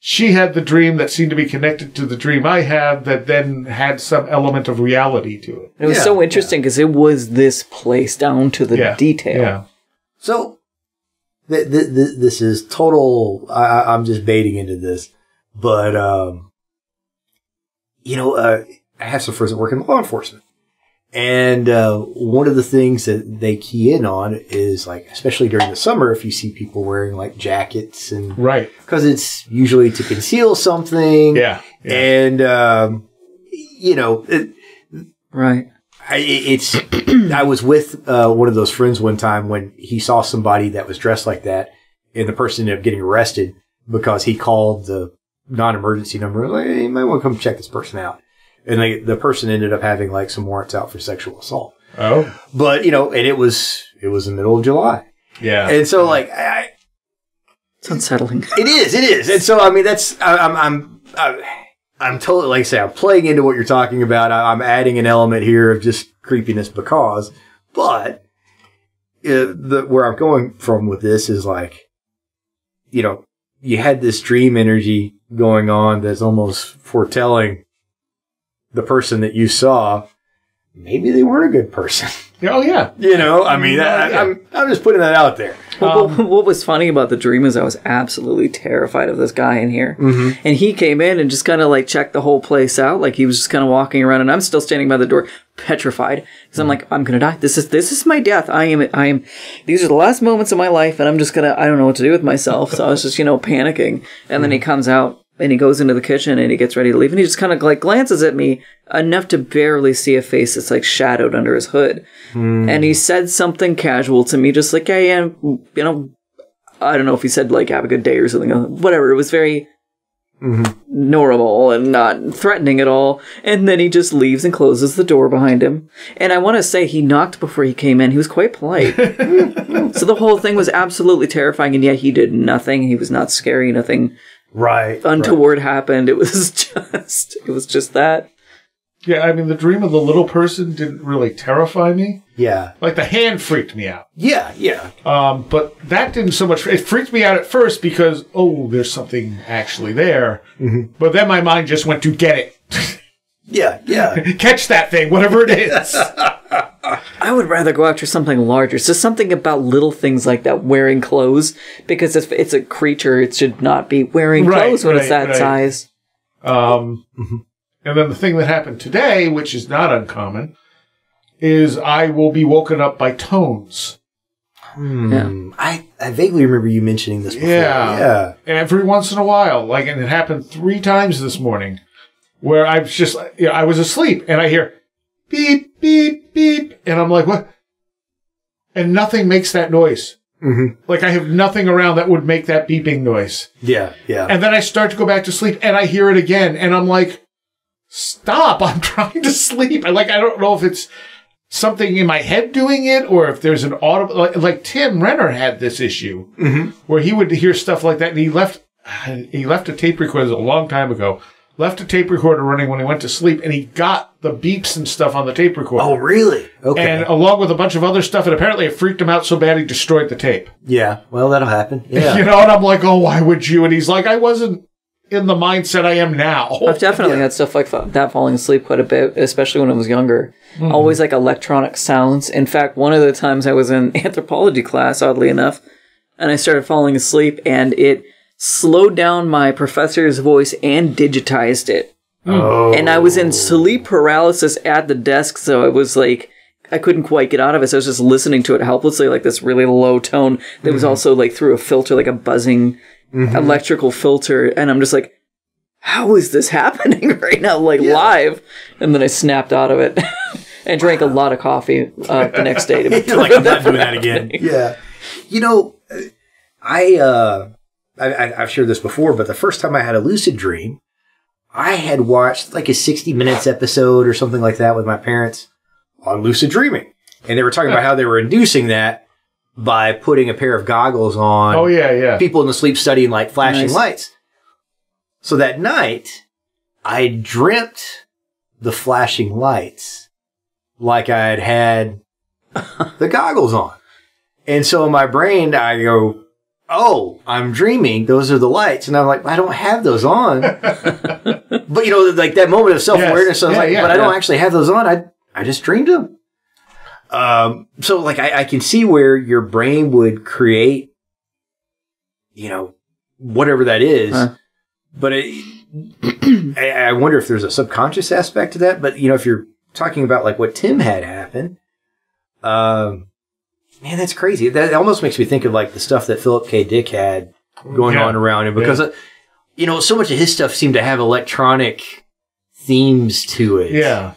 she had the dream that seemed to be connected to the dream I had that then had some element of reality to it. It was so interesting because it was this place down to the detail. Yeah. So this is total. I'm just baiting into this, but I have some friends that work in law enforcement. And one of the things that they key in on is, like, especially during the summer, if you see people wearing like jackets and because it's usually to conceal something. Yeah. And I was with one of those friends one time when he saw somebody that was dressed like that, and the person ended up getting arrested because he called the non-emergency number. Like, hey, you might want to come check this person out. And the person ended up having like some warrants out for sexual assault. Oh, but and it was the middle of July. Yeah, and so It's unsettling. It is. And so, I mean, I'm totally, like I say, I'm playing into what you're talking about. I'm adding an element here of just creepiness but where I'm going from with this is like, you know, you had this dream energy going on that's almost foretelling the person that you saw. Maybe they weren't a good person. Oh, yeah. You know, I mean, I'm just putting that out there. What was funny about the dream is I was absolutely terrified of this guy in here. Mm-hmm. And he came in and just kind of like checked the whole place out. Like he was just kind of walking around and I'm still standing by the door, petrified. Because I'm like, I'm going to die. This is my death. I am, these are the last moments of my life and I'm just going to, I don't know what to do with myself. So I was just, panicking. And then he comes out and he goes into the kitchen and he gets ready to leave. And he just kind of like glances at me enough to barely see a face that's like shadowed under his hood. And he said something casual to me, just like, hey, I don't know if he said like, have a good day or something, whatever. It was very normal and not threatening at all. And then he just leaves and closes the door behind him. And I want to say he knocked before he came in. He was quite polite. So the whole thing was absolutely terrifying. And yet he did nothing. He was not scary. Nothing untoward happened. It was just that. Yeah, I mean, the dream of the little person didn't really terrify me. Yeah. Like, the hand freaked me out. Yeah. But that didn't so much... It freaked me out at first because, there's something actually there. Mm-hmm. But then my mind just went to get it. Yeah. Catch that thing, whatever it is. I would rather go after something larger. So something about little things like that, wearing clothes. Because if it's a creature, it should not be wearing clothes when it's that size. And then the thing that happened today, which is not uncommon, is I will be woken up by tones. Yeah. I vaguely remember you mentioning this before. Yeah. Every once in a while. And it happened 3 times this morning, where I was asleep, and I hear beep, beep, beep, and I'm like, what? And nothing makes that noise. Mm-hmm. Like, I have nothing around that would make that beeping noise. Yeah. And then I start to go back to sleep, and I hear it again, and I'm like, stop, I'm trying to sleep. I don't know if it's something in my head doing it or if there's an audible... Like Tim Renner had this issue where he would hear stuff like that, and he left a tape recorder a long time ago. Left a tape recorder running when he went to sleep, and he got the beeps and stuff on the tape recorder. Oh, really? Okay. And along with a bunch of other stuff, and apparently it freaked him out so bad he destroyed the tape. Yeah, well, that'll happen. Yeah. And I'm like, why would you? And he's like, I wasn't in the mindset I am now. I've definitely had stuff like that falling asleep quite a bit, especially when I was younger. Mm-hmm. Always like electronic sounds. In fact, one of the times I was in anthropology class, oddly enough, and I started falling asleep, and it slowed down my professor's voice and digitized it. Oh. And I was in sleep paralysis at the desk, so it was like, I couldn't quite get out of it, so I was just listening to it helplessly, like this really low tone that was also like through a filter, like a buzzing electrical filter, and I'm just like, how is this happening right now, live? And then I snapped out of it and drank a lot of coffee the next day. I'm not doing that again. Yeah. I've shared this before, but the first time I had a lucid dream, I had watched like a 60 Minutes episode or something like that with my parents on lucid dreaming. And they were talking about how they were inducing that by putting a pair of goggles on. Oh, yeah. People in the sleep study and like flashing lights. So that night, I dreamt the flashing lights like I had the goggles on. And so in my brain, I go, oh, I'm dreaming. Those are the lights. And I'm like, I don't have those on. But, like that moment of self-awareness, I was but I don't actually have those on. I just dreamed them. So like I can see where your brain would create, whatever that is. But I wonder if there's a subconscious aspect to that. But, if you're talking about like what Tim had happen, man, that's crazy. That almost makes me think of like the stuff that Philip K. Dick had going on around him because, so much of his stuff seemed to have electronic themes to it. Yeah.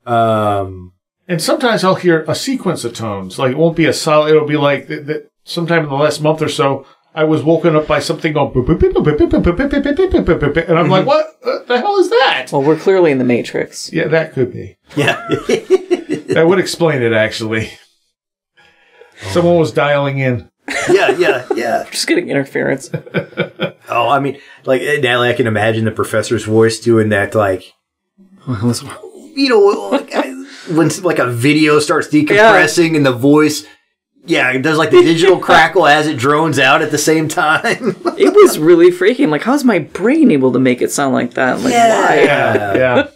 And sometimes I'll hear a sequence of tones. Like, it won't be a solid, it'll be like, sometime in the last month or so, I was woken up by something going, and I'm like, what the hell is that? Well, we're clearly in the Matrix. Yeah, that could be. Yeah. That would explain it, actually. Someone was dialing in. Yeah. Just getting interference. Oh, I mean, like, Natalie, I can imagine the professor's voice doing that, like, you know, like, when like a video starts decompressing and the voice, it does like the digital crackle as it drones out at the same time. It was really freaking. Like, how's my brain able to make it sound like that? Like, why? Yeah.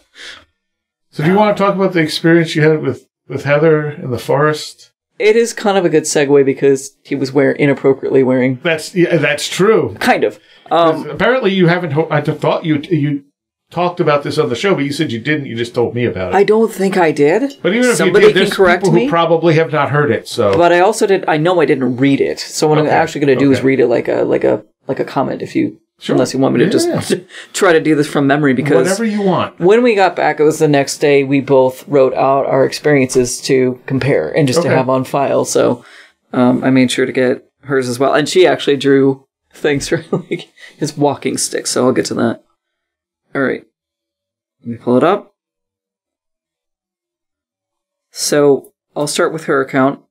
So do you want to talk about the experience you had with Heather in the forest? It is kind of a good segue because he was inappropriately wearing. That's true. Kind of. Apparently you haven't. I thought you talked about this on the show, but you said you didn't. You just told me about it. I don't think I did. But even if somebody you did, there's correct people me. who probably have not heard it. So, but I also did. I know I didn't read it. So what I'm actually going to do is read it like a comment. If you. Sure. Unless you want me to just try to do this from memory, because whatever you want. When we got back, it was the next day. We both wrote out our experiences to compare and just to have on file. So I made sure to get hers as well, and she actually drew things for like his walking stick. So I'll get to that. All right, let me pull it up. So I'll start with her account.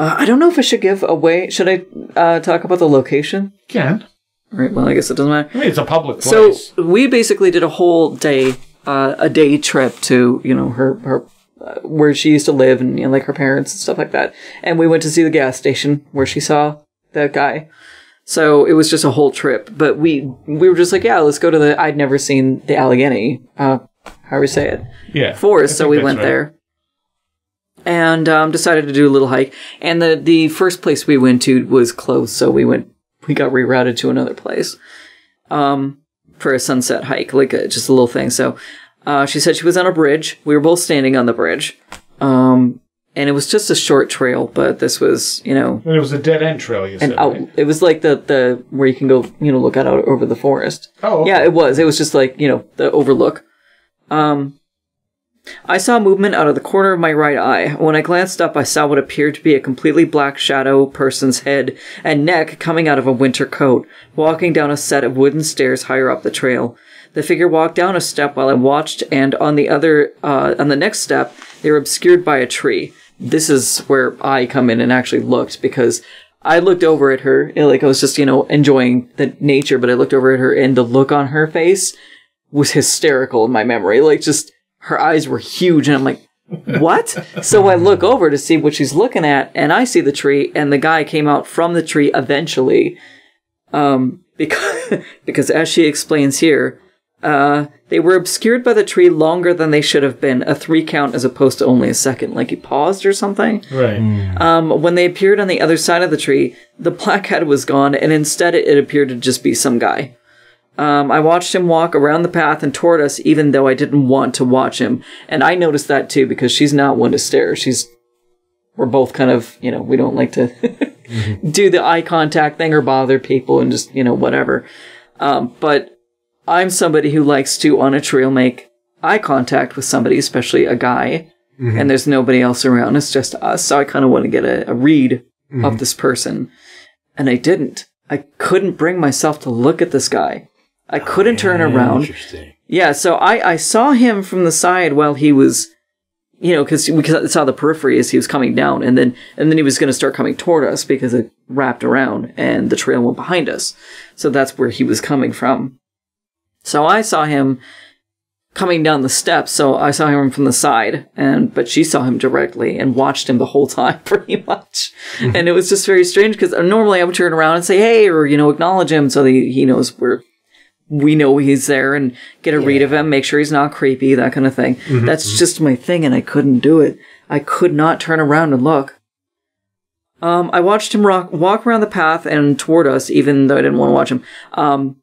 I don't know if I should give away. Should I talk about the location? You can. All right. Well, I guess it doesn't matter. I mean, it's a public place. So we basically did a whole day, a day trip to her where she used to live and like her parents and stuff like that. And we went to see the gas station where she saw that guy. So it was just a whole trip. But we were just like, let's go to I'd never seen the Allegheny. How do we say it? Yeah. Forest. So we went there. And decided to do a little hike. And the first place we went to was closed, so we got rerouted to another place for a sunset hike, like just a little thing. So she said she was on a bridge. We were both standing on the bridge. And it was just a short trail, but this was, And it was a dead-end trail, you said, right? It was like the where you can go, look out over the forest. Oh, okay. Yeah, it was. It was just like, the overlook. I saw movement out of the corner of my right eye. When I glanced up, I saw what appeared to be a completely black shadow person's head and neck coming out of a winter coat, walking down a set of wooden stairs higher up the trail. The figure walked down a step while I watched, and on the next step, they were obscured by a tree. This is where I come in and actually looked, because I looked over at her, like I was just, enjoying the nature, but I looked over at her, and the look on her face was hysterical in my memory. Like, just... her eyes were huge, and I'm like, what? So I look over to see what she's looking at, and I see the tree, and the guy came out from the tree eventually. Because as she explains here, they were obscured by the tree longer than they should have been, a 3 count as opposed to only a second, like he paused or something. Right. When they appeared on the other side of the tree, the black head was gone, and instead it appeared to just be some guy. I watched him walk around the path and toward us, even though I didn't want to watch him. And I noticed that too, because she's not one to stare. We're both kind of, we don't like to do the eye contact thing or bother people and just, whatever. But I'm somebody who likes to, on a trail, make eye contact with somebody, especially a guy, and there's nobody else around. It's just us. So I kind of want to get a read of this person. And I didn't. I couldn't bring myself to look at this guy. I couldn't turn around. Interesting. Yeah, so I saw him from the side while he was, because we saw the periphery as he was coming down, and then he was going to start coming toward us because it wrapped around and the trail went behind us. So that's where he was coming from. So I saw him coming down the steps, so I saw him from the side, but she saw him directly and watched him the whole time, pretty much. And it was just very strange, because normally I would turn around and say, hey, or, acknowledge him so that he knows we know he's there and get a read of him, make sure he's not creepy, that kind of thing. That's just my thing, and I couldn't do it. I could not turn around and look. I watched him walk around the path and toward us, even though I didn't want to watch him.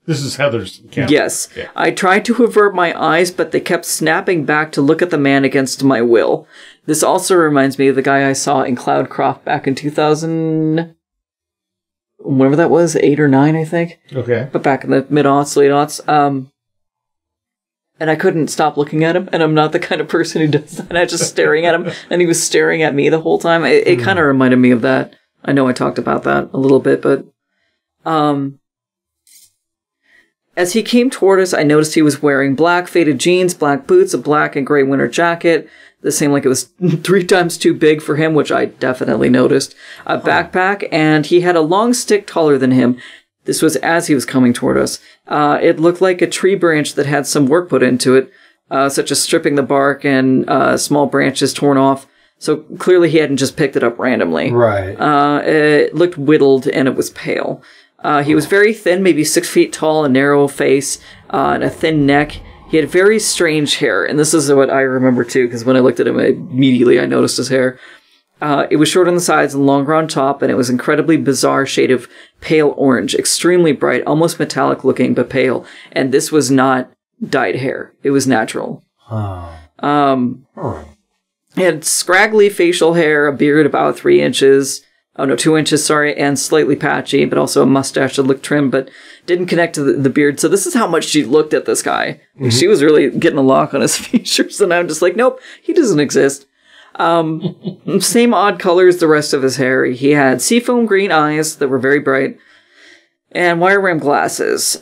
This is Heather's camp. Yes. Yeah. I tried to avert my eyes, but they kept snapping back to look at the man against my will. This also reminds me of the guy I saw in Cloudcroft back in 2000... whenever that was, 8 or 9, I think. Okay. But back in the mid-aughts, late-aughts. And I couldn't stop looking at him, and I'm not the kind of person who does that. I was just staring at him, and he was staring at me the whole time. It kind of reminded me of that. I know I talked about that a little bit, but... As he came toward us, I noticed he was wearing black faded jeans, black boots, a black and gray winter jacket. that seemed like it was 3 times too big for him, which I definitely noticed. A backpack, and he had a long stick taller than him. This was as he was coming toward us. It looked like a tree branch that had some work put into it, such as stripping the bark and small branches torn off. So clearly he hadn't just picked it up randomly. Right. It looked whittled, and it was pale. He was very thin, maybe 6 feet tall, a narrow face, and a thin neck. He had very strange hair, and this is what I remember too, because when I looked at him, immediately I noticed his hair. It was short on the sides and longer on top, and it was incredibly bizarre shade of pale orange, extremely bright, almost metallic looking, but pale. And this was not dyed hair; it was natural. He had scraggly facial hair, a beard about 3 inches. Oh no, 2 inches, sorry, and slightly patchy, but also a mustache that looked trim, but didn't connect to the beard. So this is how much she looked at this guy. Mm-hmm. She was really getting a lock on his features, and I'm just like, nope, he doesn't exist. Same odd color as the rest of his hair. He had seafoam green eyes that were very bright, and wire rim glasses,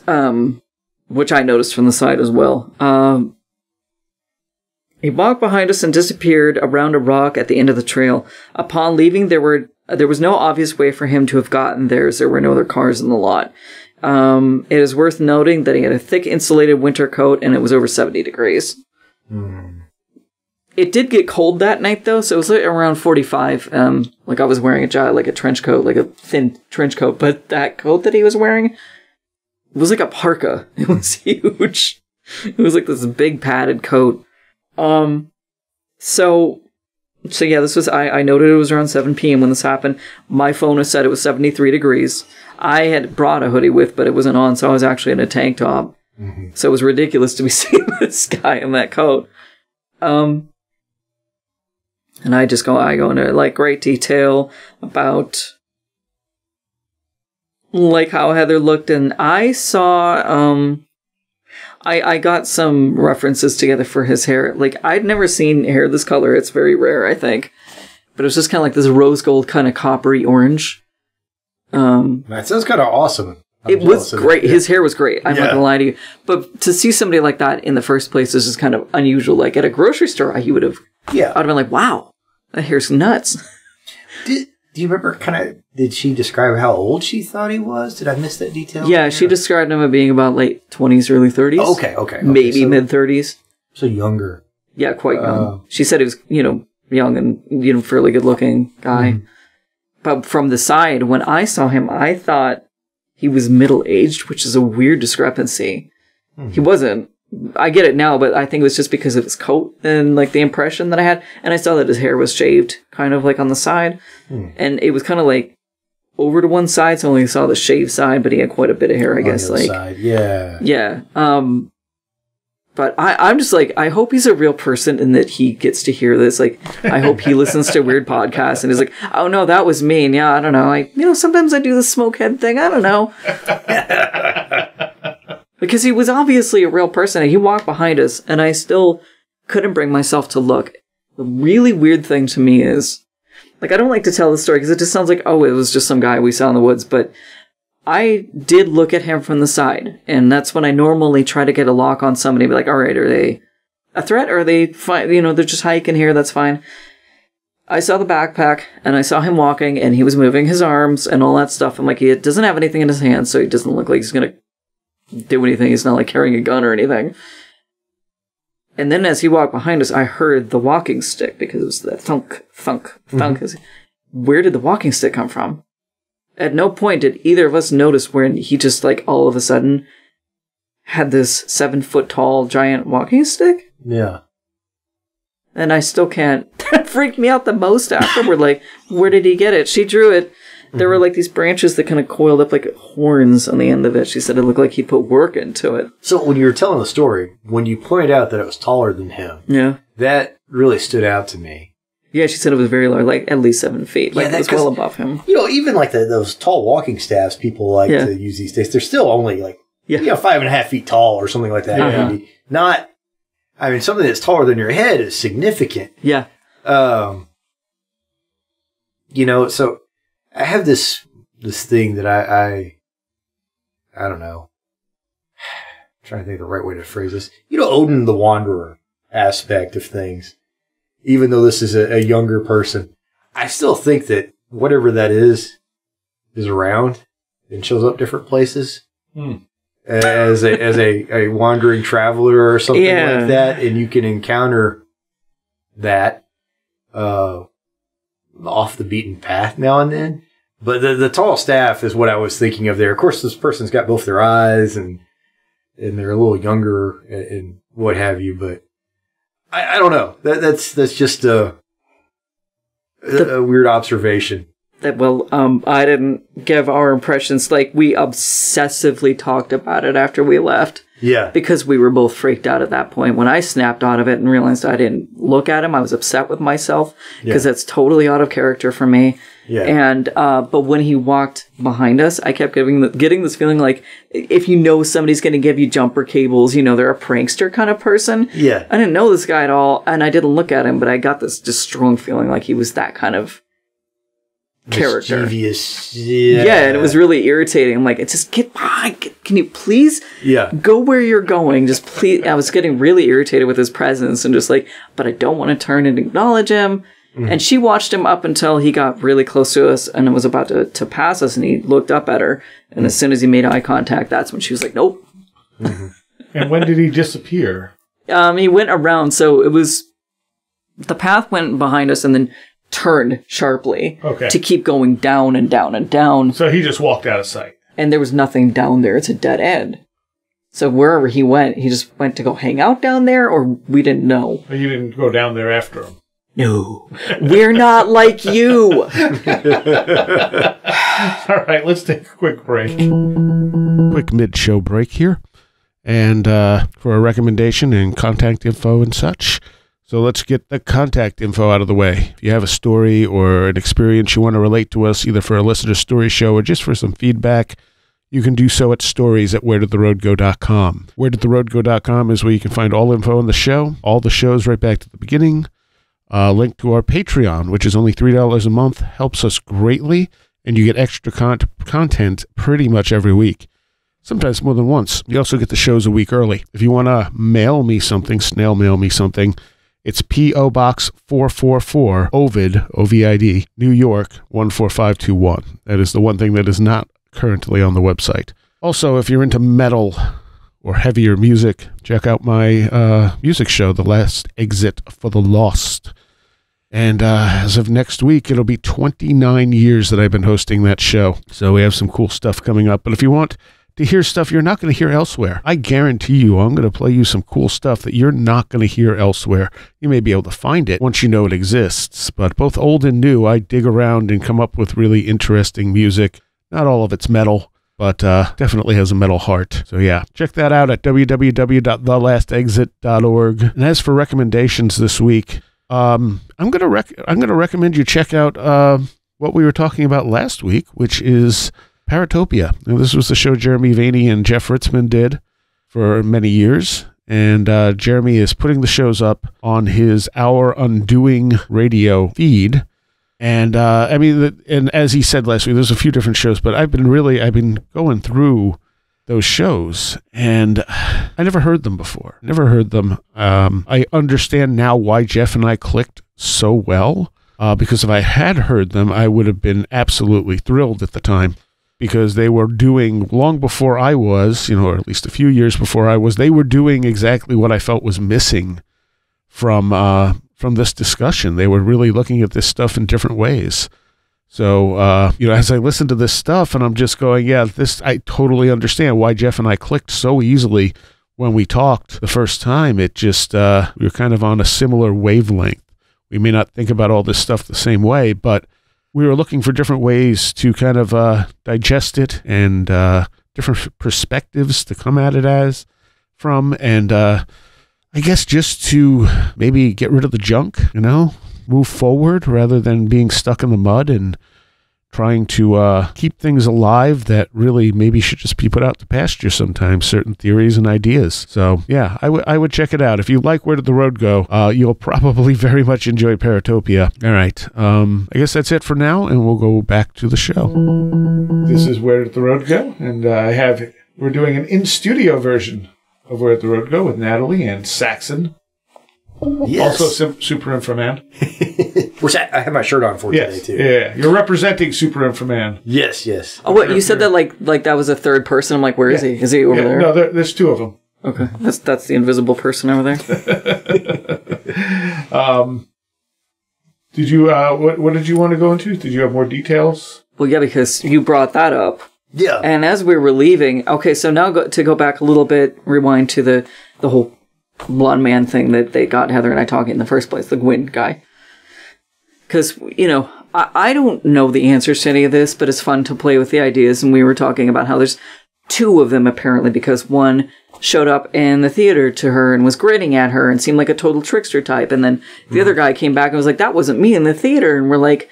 which I noticed from the side as well. He walked behind us and disappeared around a rock at the end of the trail. Upon leaving, there was no obvious way for him to have gotten there, as there were no other cars in the lot. It is worth noting that he had a thick insulated winter coat, and it was over 70 degrees. It did get cold that night, though, so it was like around 45. Like I was wearing a trench coat, like a thin trench coat, but that coat that he was wearing was like a parka. It was huge. It was like this big padded coat. So yeah, this was, I noted it was around 7 p.m. when this happened. My phone said it was 73 degrees. I had brought a hoodie with, but it wasn't on, so I was actually in a tank top. Mm-hmm. So it was ridiculous to be seeing this guy in that coat. And I go into like great detail about like how Heather looked, and I saw, I got some references together for his hair. Like, I'd never seen hair this color. It's very rare, I think. But it was just kind of like this rose gold kind of coppery orange. That sounds kind of awesome. It was great. His hair was great. I'm not going to lie to you. But to see somebody like that in the first place is just kind of unusual. Like, at a grocery store, he would have... Yeah. I'd have been like, wow, that hair's nuts. Do you remember did she describe how old she thought he was? Did I miss that detail? Yeah, she described him as being about late 20s, early 30s. Okay. Maybe mid-30s. So younger. Yeah, quite young. She said he was, young and, fairly good-looking guy. Mm-hmm. But from the side, when I saw him, I thought he was middle-aged, which is a weird discrepancy. Mm-hmm. He wasn't. I get it now, but I think it was just because of his coat and, like, the impression that I had. And I saw that his hair was shaved, kind of, like, on the side. And it was kind of, like, over to one side, so I only saw the shaved side, but he had quite a bit of hair, I guess. On the other side, yeah. Yeah. But I'm just like, I hope he's a real person and that he gets to hear this. Like, I hope he listens to weird podcasts and is like, oh, no, that was mean. Yeah, I don't know. Sometimes I do the smokehead thing. I don't know. Because he was obviously a real person, and he walked behind us, and I still couldn't bring myself to look. The really weird thing to me is, like, I don't like to tell the story, because it just sounds like, oh, it was just some guy we saw in the woods, but I did look at him from the side, and that's when I normally try to get a lock on somebody, be like, all right, are they a threat, or are they fine? They're just hiking here, that's fine. I saw the backpack, and I saw him walking, and he was moving his arms, and all that stuff. I'm like, he doesn't have anything in his hands, so he doesn't look like he's going to do anything. He's not like carrying a gun or anything. And then as he walked behind us, I heard the walking stick, because it was the thunk, thunk, thunk. Mm-hmm. Where did the walking stick come from? At no point did either of us notice when he just, like, all of a sudden had this 7-foot tall giant walking stick. Yeah. And I still can't. That freaked me out the most afterward. Like, where did he get it? She drew it. There were, like, these branches that kind of coiled up like horns on the end of it. She said it looked like he put work into it. So when you were telling the story, when you pointed out that it was taller than him, that really stood out to me. Yeah, she said it was very large, like at least 7 feet. Like, it was well above him. Even like those tall walking staffs people like to use these days, they're still only like, 5.5 feet tall or something like that. Uh-huh. Maybe. Not, something that's taller than your head is significant. Yeah. So I have this thing that I don't know. I'm trying to think of the right way to phrase this. Odin the Wanderer aspect of things. even though this is a younger person. I still think that whatever that is around and shows up different places as a wandering traveler or something like that, and you can encounter that off the beaten path now and then. But the tall staff is what I was thinking of there. Of course, this person's got both their eyes and they're a little younger and what have you. But I don't know. That's just a weird observation. I didn't give our impressions. Like, we obsessively talked about it after we left. Yeah. Because we were both freaked out at that point. When I snapped out of it and realized I didn't look at him, I was upset with myself because that's totally out of character for me. Yeah. And, but when he walked behind us, I kept getting this feeling like if you know somebody's going to give you jumper cables, you know, they're a prankster kind of person. Yeah. I didn't know this guy at all, and I didn't look at him, but I got this just strong feeling like he was that kind of character. Mischievous. Yeah, and it was really irritating. I'm like, it's just get behind. Can you please go where you're going? Just please. I was getting really irritated with his presence and just like, but I don't want to turn and acknowledge him. And she watched him up until he got really close to us and was about to pass us, and he looked up at her. And as soon as he made eye contact, that's when she was like, nope. And when did he disappear? He went around. So it was, the path went behind us and then turned sharply to keep going down and down and down. So he just walked out of sight. And there was nothing down there. It's a dead end. So wherever he went, he just went to go hang out down there, or we didn't know. Or you didn't go down there after him. No, we're not like you. All right, let's take a quick break. Quick mid-show break here. And for a recommendation and contact info and such. So let's get the contact info out of the way. If you have a story or an experience you want to relate to us, either for a listener story show or just for some feedback, you can do so at stories@wheredidtheroadgo.com. Wheredidtheroadgo.com is where you can find all info on the show, all the shows right back to the beginning. Link to our Patreon, which is only $3 a month, helps us greatly, and you get extra content pretty much every week, sometimes more than once. You also get the shows a week early. If you want to mail me something, snail mail me something, it's P.O. Box 444, Ovid, O-V-I-D, New York, 14521. That is the one thing that is not currently on the website. Also, if you're into metal or heavier music, check out my music show, The Last Exit for the Lost. And as of next week, it'll be 29 years that I've been hosting that show. So we have some cool stuff coming up. But if you want to hear stuff you're not going to hear elsewhere, I guarantee you I'm going to play you some cool stuff that you're not going to hear elsewhere. You may be able to find it once you know it exists. But both old and new, I dig around and come up with really interesting music. Not all of it's metal, but definitely has a metal heart. So yeah, check that out at www.thelastexit.org. And as for recommendations this week, I'm gonna recommend you check out what we were talking about last week, which is Paratopia. Now, this was the show Jeremy Vaney and Jeff Ritzman did for many years, and Jeremy is putting the shows up on his Our Undoing radio feed. And I mean, and as he said last week, there's a few different shows, but I've been going through those shows, and I never heard them before. Never heard them. I understand now why Jeff and I clicked so well, because if I had heard them, I would have been absolutely thrilled at the time, because they were doing, long before I was, or at least a few years before I was, they were doing exactly what I felt was missing from this discussion. They were really looking at this stuff in different ways. So, as I listen to this stuff, and I'm just going, I totally understand why Jeff and I clicked so easily when we talked the first time. It just, we were kind of on a similar wavelength. We may not think about all this stuff the same way, but we were looking for different ways to kind of digest it, and different perspectives to come at it from, and I guess just to maybe get rid of the junk, move forward rather than being stuck in the mud and trying to keep things alive that really maybe should just be put out to pasture sometimes, certain theories and ideas. So, yeah, I would check it out. If you like Where Did the Road Go, you'll probably very much enjoy Paratopia. All right. I guess that's it for now, and we'll go back to the show. This is Where Did the Road Go? And we're doing an in-studio version of Where Did the Road Go with Natalie and Saxon. Yes. Also Super Infra Man. Which I have my shirt on for today, too. Yeah. You're representing Super Infra Man. Yes, yes. Oh, what? You said that like that was a third person? I'm like, where is he? Is he over there? No, there's two of them. Okay. That's the invisible person over there. Did you, what did you want to go into? Did you have more details? Well, yeah, because you brought that up. Yeah. And as we were leaving, okay, so now to go back a little bit, rewind to the whole blonde man thing that they got Heather and I talking in the first place, the Gwyn guy. Because, I don't know the answers to any of this, but it's fun to play with the ideas. And we were talking about how there's two of them, apparently, because one showed up in the theater to her and was grinning at her and seemed like a total trickster type. And then the other guy came back and was like, that wasn't me in the theater. And we're like,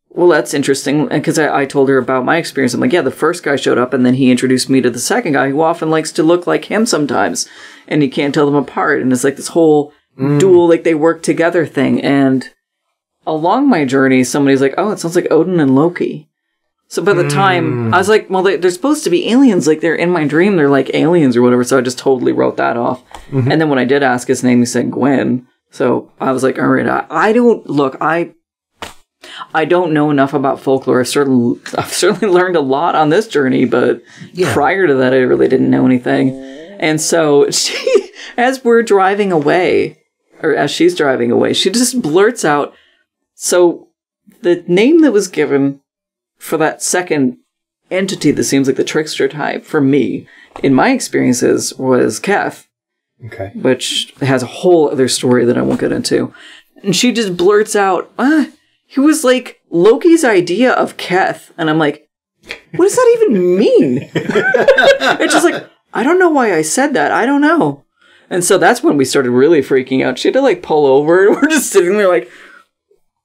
well, that's interesting. Because I told her about my experience. I'm like, yeah, the first guy showed up and then he introduced me to the second guy who often likes to look like him sometimes. And you can't tell them apart. And it's like this whole dual, like they work together thing. And along my journey, somebody's like, oh, it sounds like Odin and Loki. So by the time, I was like, well, they're supposed to be aliens. Like, they're in my dream. They're like aliens or whatever. So I just totally wrote that off. And then when I did ask his name, he said Gwen. So I was like, all right, I don't know enough about folklore. I've certainly learned a lot on this journey, but prior to that, I really didn't know anything. And so as we're driving away, or as she's driving away, she just blurts out, so the name that was given for that second entity that seems like the trickster type, for me, in my experiences, was Keth. Okay. Which has a whole other story that I won't get into. And she just blurts out, he was like Loki's idea of Keth. And I'm like, what does that even mean? It's just like, I don't know why I said that. I don't know. And so that's when we started really freaking out. She had to like pull over and we're just sitting there like,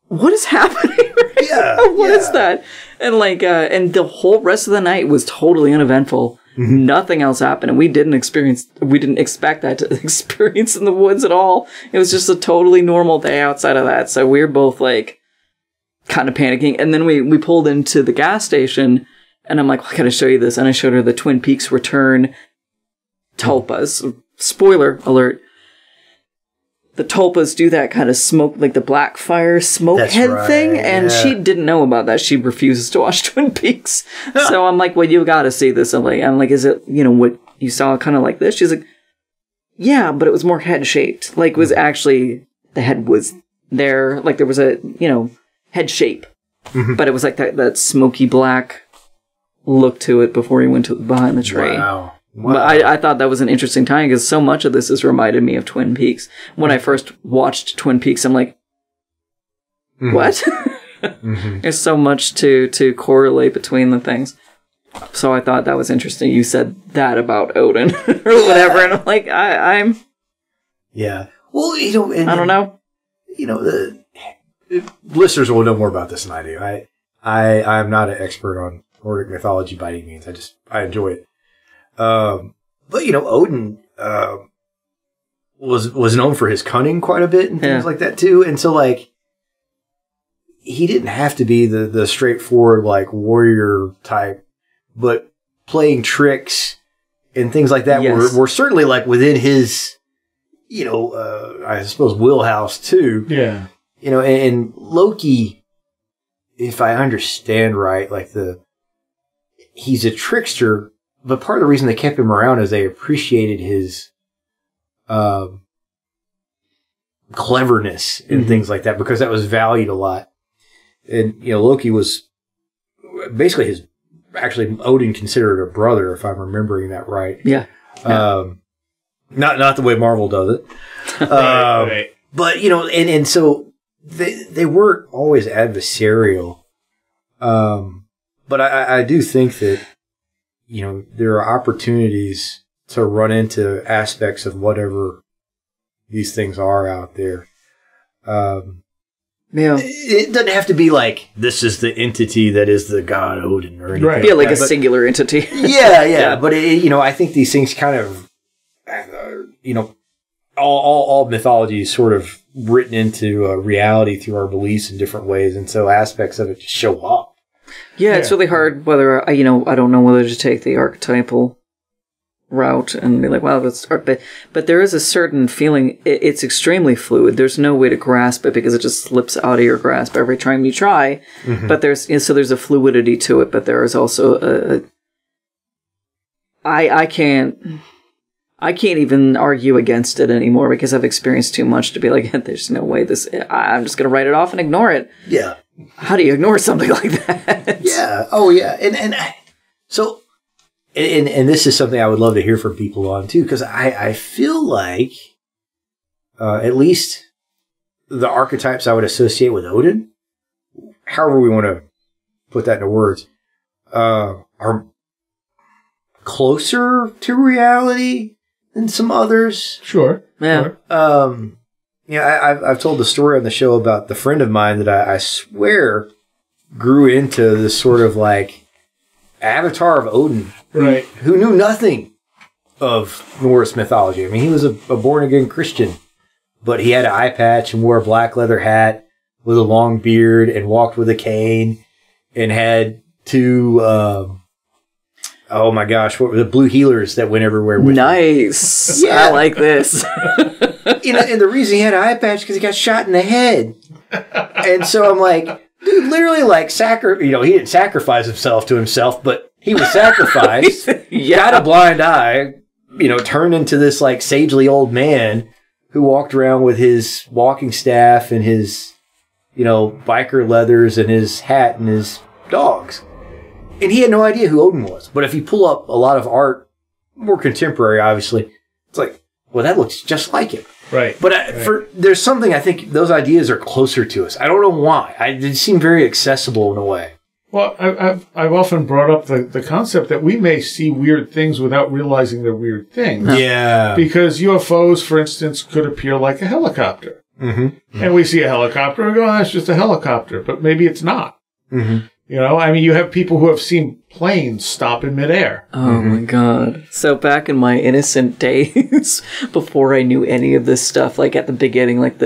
what is happening right now? What is that? And like, and the whole rest of the night was totally uneventful. Nothing else happened. And we didn't expect that to experience in the woods at all. It was just a totally normal day outside of that. So we were both like kind of panicking. And then we pulled into the gas station and I'm like, well, I gotta show you this. And I showed her the Twin Peaks Return tulpas. Spoiler alert. The tulpas do that kind of smoke, like the black fire smoke head thing. And she didn't know about that. She refuses to watch Twin Peaks. So I'm like, well, you got to see this. I'm like, is it, what you saw kind of like this? She's like, yeah, but it was more head shaped. Like, it was actually, the head was there. Like, there was a, head shape. But it was like that smoky black look to it before he went behind the tree. Wow. But I thought that was an interesting time because so much of this has reminded me of Twin Peaks. When I first watched Twin Peaks, I'm like, what? There's so much to correlate between the things. So I thought that was interesting. You said that about Odin or whatever. And I'm like, I'm... Yeah. Well, I don't know. The listeners will know more about this than I do. I'm not an expert on Nordic mythology by any means. I enjoy it. But Odin was known for his cunning quite a bit and things like that too. And so like he didn't have to be the straightforward like warrior type, but playing tricks and things like that were certainly like within his I suppose wheelhouse too. Yeah. And Loki, if I understand right, like he's a trickster. But part of the reason they kept him around is they appreciated his cleverness and things like that because that was valued a lot. And, Loki was basically Odin considered a brother, if I'm remembering that right. Yeah. Not the way Marvel does it. Right. But, and so they weren't always adversarial. But I do think that, there are opportunities to run into aspects of whatever these things are out there. It doesn't have to be like, this is the entity that is the god Odin or anything. Right. Yeah, like a singular entity. Yeah. But, I think these things kind of, all mythology is sort of written into reality through our beliefs in different ways. And so aspects of it just show up. Yeah, it's really hard whether, I don't know whether to take the archetypal route and be like, wow, let's start. But there is a certain feeling, it's extremely fluid. There's no way to grasp it because it just slips out of your grasp every time you try. Mm-hmm. But there's a fluidity to it, but there is also I can't even argue against it anymore because I've experienced too much to be like, there's no way I'm just going to write it off and ignore it. Yeah. How do you ignore something like that? Yeah. Oh, yeah. And this is something I would love to hear from people on, too, because I feel like, at least the archetypes I would associate with Odin, however we want to put that into words, are closer to reality than some others. Sure. Yeah. Sure. I've told the story on the show about the friend of mine that I swear grew into this sort of like avatar of Odin, right? Who knew nothing of Norse mythology. I mean, he was a born-again Christian, but he had an eye patch and wore a black leather hat with a long beard and walked with a cane and had two, oh my gosh, what were the blue healers that went everywhere with him? Nice. Yeah. I like this. And the reason he had an eye patch because he got shot in the head. And so I'm like, dude, literally like he didn't sacrifice himself to himself, but he was sacrificed, got a blind eye, turned into this like sagely old man who walked around with his walking staff and his, biker leathers and his hat and his dogs. And he had no idea who Odin was. But if you pull up a lot of art, more contemporary, obviously, it's like, well, that looks just like him. Right. But there's something I think those ideas are closer to us. I don't know why. They seem very accessible in a way. Well, I've often brought up the concept that we may see weird things without realizing they're weird things. Yeah. Because UFOs, for instance, could appear like a helicopter. Mm-hmm. And we see a helicopter and go, oh, that's just a helicopter. But maybe it's not. Mm-hmm. You have people who have seen planes stop in midair. Oh my God. So back in my innocent days, before I knew any of this stuff, like at the beginning, like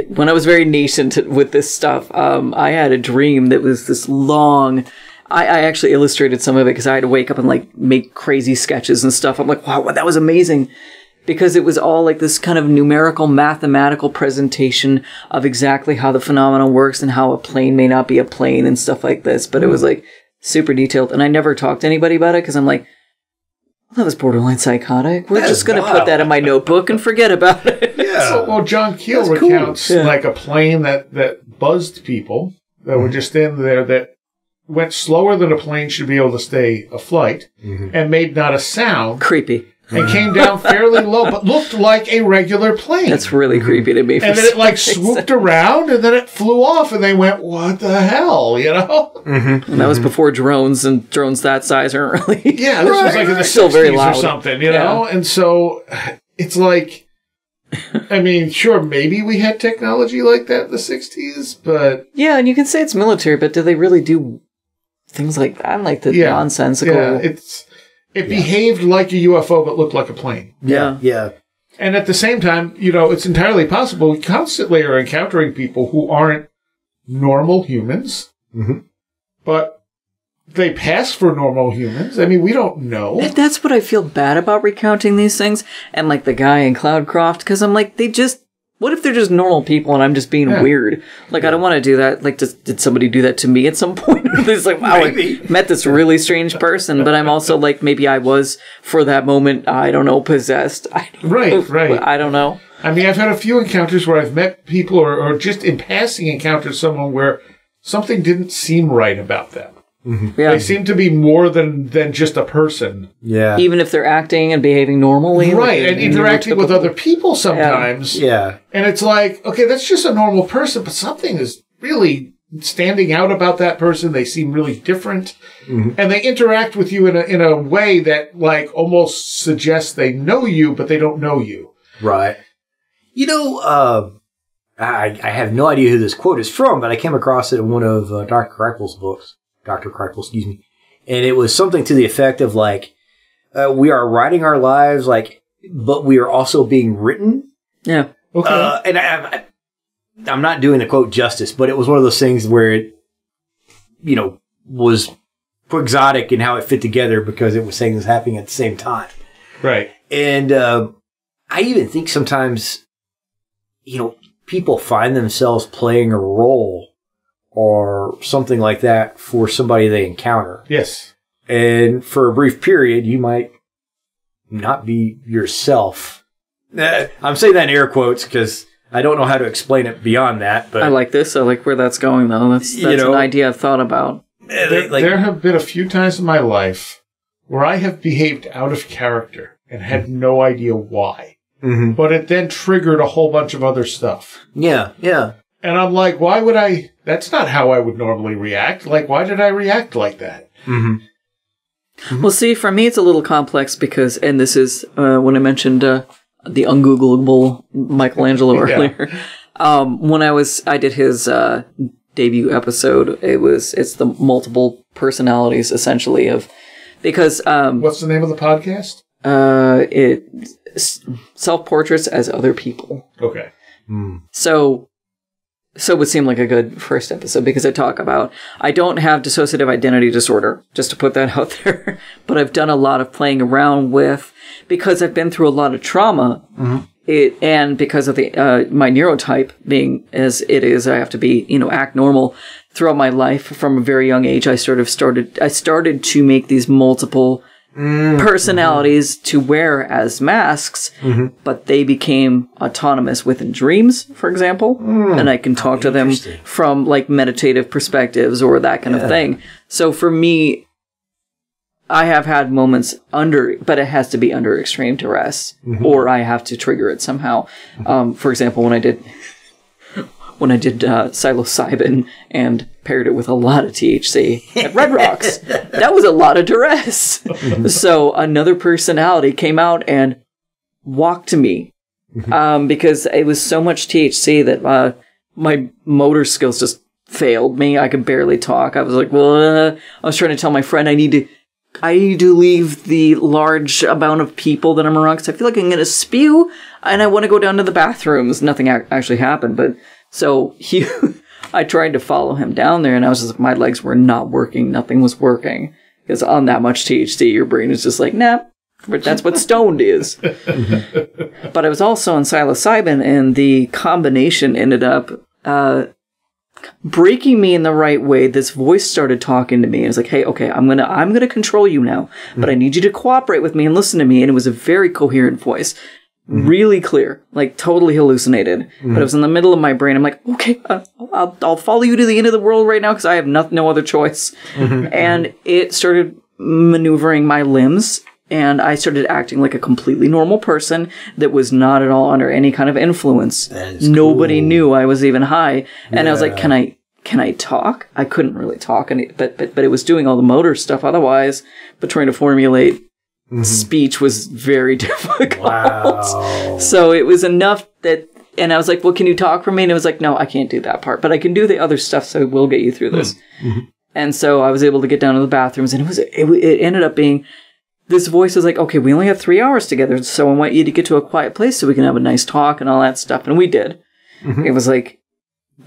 when I was very nascent with this stuff, I had a dream that was this long. I actually illustrated some of it because I had to wake up and like make crazy sketches and stuff. I'm like, wow, that was amazing. Because it was all like this kind of numerical, mathematical presentation of exactly how the phenomenon works and how a plane may not be a plane and stuff like this. But it was like super detailed. And I never talked to anybody about it because I'm like, well, that was borderline psychotic. We're just going to put that in my notebook and forget about it. Yeah. John Keel recounts like a plane that buzzed people that were just in there that went slower than a plane should be able to stay afloat and made not a sound. Creepy. And came down fairly low, but looked like a regular plane. That's really creepy to me. And then it like swooped around, and then it flew off, and they went, "What the hell?" Mm-hmm. And that was before drones, and drones that size aren't really. Yeah, this was like in the still very 60s loud or something, know. And so it's like, I mean, sure, maybe we had technology like that in the 60s, but yeah, and you can say it's military, but do they really do things like that? Like the nonsensical. Yeah, It behaved like a UFO, but looked like a plane. Yeah. And at the same time, it's entirely possible we constantly are encountering people who aren't normal humans, but they pass for normal humans. I mean, we don't know. And that's what I feel bad about recounting these things. And like the guy in Cloudcroft, because I'm like, what if they're just normal people and I'm just being weird? Like, I don't want to do that. Like, did somebody do that to me at some point? It's like, wow, I met this really strange person, but I'm also like, maybe I was, for that moment, I don't know, possessed. Right. I don't know. I mean, I've had a few encounters where I've met people or just in passing encountered someone where something didn't seem right about them. Mm-hmm. Yeah. They seem to be more than just a person. Yeah. Even if they're acting and behaving normally. Right, and interacting with other people sometimes. Yeah. And it's like, okay, that's just a normal person, but something is really standing out about that person. They seem really different. Mm-hmm. And they interact with you in a way that like almost suggests they know you, but they don't know you. Right. I have no idea who this quote is from, but I came across it in one of Dr. Kripal's books. Dr. Kripal, excuse me. And it was something to the effect of like, we are writing our lives, like, but we are also being written. Yeah. Okay. And I'm not doing the quote justice, but it was one of those things where it, was quixotic in how it fit together because it was saying it was happening at the same time. Right. And I even think sometimes, people find themselves playing a role or something like that for somebody they encounter. Yes. And for a brief period, you might not be yourself. I'm saying that in air quotes because I don't know how to explain it beyond that. But I like this. I like where that's going, though. That's an idea I've thought about. There have been a few times in my life where I have behaved out of character and had no idea why. Mm-hmm. But it then triggered a whole bunch of other stuff. Yeah, yeah. And I'm like, why would I? That's not how I would normally react. Like, why did I react like that? Mm-hmm. Mm-hmm. Well, see, for me, it's a little complex because, and this is when I mentioned the Ungoogleable Michelangelo earlier. When I did his debut episode, it's the multiple personalities essentially because what's the name of the podcast? It's self-portraits as other people. Okay. So it would seem like a good first episode because I don't have dissociative identity disorder, just to put that out there, but I've done a lot of playing around with, because I've been through a lot of trauma, and because of my neurotype being as it is, I have to be, act normal throughout my life. From a very young age, I started to make these multiple personalities to wear as masks, but they became autonomous within dreams, for example, and I can talk to them from like meditative perspectives or that kind of thing. So for me, I have had moments but it has to be under extreme duress, or I have to trigger it somehow. For example, when I did psilocybin and paired it with a lot of THC at Red Rocks, that was a lot of duress. So another personality came out and walked to me because it was so much THC that my motor skills just failed me. I could barely talk. I was like, I was trying to tell my friend I need to leave the large amount of people that I'm around because I feel like I'm going to spew and I want to go down to the bathrooms. Nothing actually happened, but so I tried to follow him down there and I was just, my legs were not working. Nothing was working because on that much THC, your brain is just like, nah, but that's what stoned is. But I was also on psilocybin and the combination ended up, breaking me in the right way. This voice started talking to me. It was like, hey, okay, I'm gonna control you now, but I need you to cooperate with me and listen to me. And it was a very coherent voice, really clear, like totally hallucinated. But it was in the middle of my brain. I'm like, okay, I'll follow you to the end of the world right now because I have no other choice. And it started maneuvering my limbs. And I started acting like a completely normal person that was not at all under any kind of influence. Nobody knew I was even high. And I was like, can I talk? I couldn't really talk, but it was doing all the motor stuff otherwise. But trying to formulate speech was very difficult. Wow. So it was enough that, and I was like, well, can you talk for me? And it was like, no, I can't do that part, but I can do the other stuff, so we'll get you through this. And so I was able to get down to the bathrooms, and it ended up being, this voice is like, okay, we only have 3 hours together, so I want you to get to a quiet place so we can have a nice talk and all that stuff. And we did. It was like,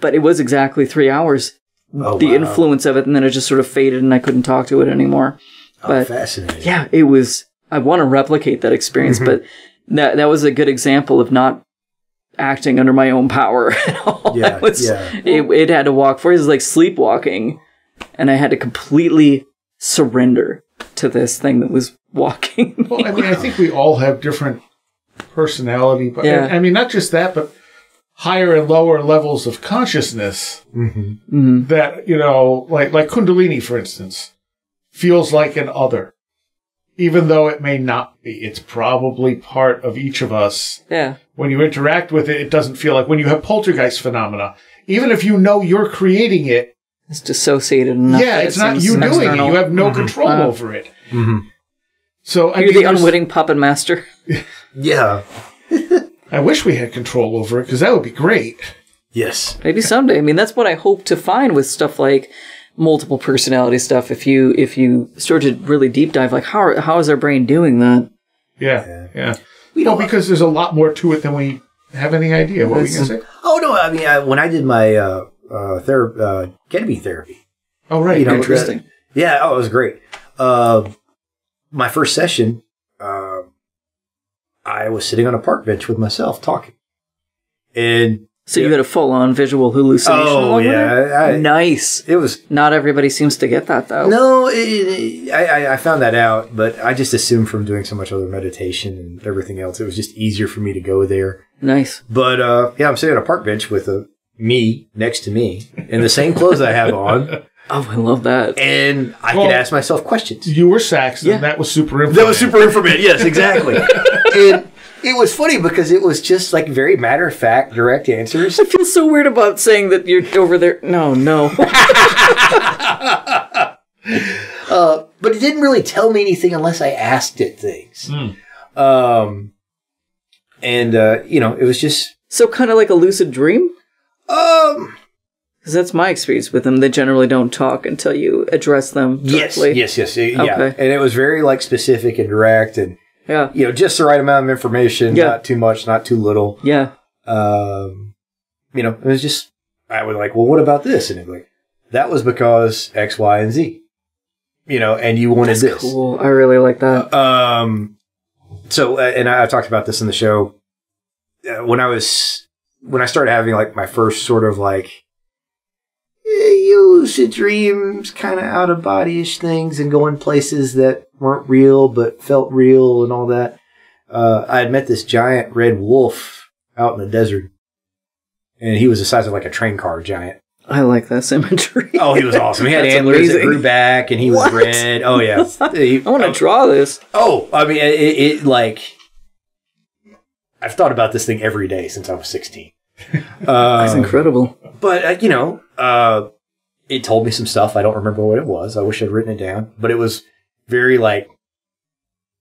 but it was exactly 3 hours, the influence of it, and then it just sort of faded and I couldn't talk to it anymore. But fascinating. Yeah, it was, I want to replicate that experience, but that was a good example of not acting under my own power at all. Yeah, it had to walk for it. It was like sleepwalking, and I had to completely surrender to this thing that was walking. Well, I mean, I think we all have different personality, but I mean, not just that, but higher and lower levels of consciousness that, like Kundalini, for instance, feels like an other, even though it may not be. It's probably part of each of us. Yeah. When you interact with it, it doesn't feel like when you have poltergeist phenomena, even if you know you're creating it, it's dissociated enough. Yeah, it's not you doing it. You have no control over it. So you're the unwitting puppet master. Yeah. I wish we had control over it because that would be great. Yes. Maybe someday. I mean, that's what I hope to find with stuff like multiple personality stuff. If you start to really deep dive, like how is our brain doing that? Yeah. Because there's a lot more to it than we have any idea. What were you going to say? Oh no, I mean when I did my ketamine therapy. Oh right, you know, interesting. Yeah, oh, it was great. My first session, I was sitting on a park bench with myself talking. And so you had a full-on visual hallucination. Oh, yeah. Nice. It was... Not everybody seems to get that, though. No, I found that out, but I just assumed from doing so much other meditation and everything else, it was just easier for me to go there. Nice. But, yeah, I'm sitting on a park bench with me next to me in the same clothes I have on. Oh, I love that. And I could ask myself questions. You were Saxon. Yeah. That was super infrared. That was super infrared. Yes, exactly. And it was funny because it was just like very matter-of-fact, direct answers. I feel so weird about saying that you're over there. No. But it didn't really tell me anything unless I asked it things. It was just... So kind of like a lucid dream? Because that's my experience with them. They generally don't talk until you address them directly. Yes. Yeah. Okay. And it was very like specific and direct and, just the right amount of information, not too much, not too little. Yeah. It was just, I was like, well, what about this? And it was like, that was because X, Y, and Z. And you wanted this. Cool. I really like that. And I talked about this in the show. When I started having like my first sort of like lucid dreams, kind of out of body-ish things and going places that weren't real but felt real and all that. I had met this giant red wolf out in the desert, and he was the size of like a train car giant. I like that symmetry. Oh, he was awesome. He had antlers that grew back, and he was red. Oh, yeah. I want to draw this. Oh, I mean, it like... I've thought about this thing every day since I was 16. That's incredible. But, it told me some stuff. I don't remember what it was. I wish I'd written it down. But it was very, like...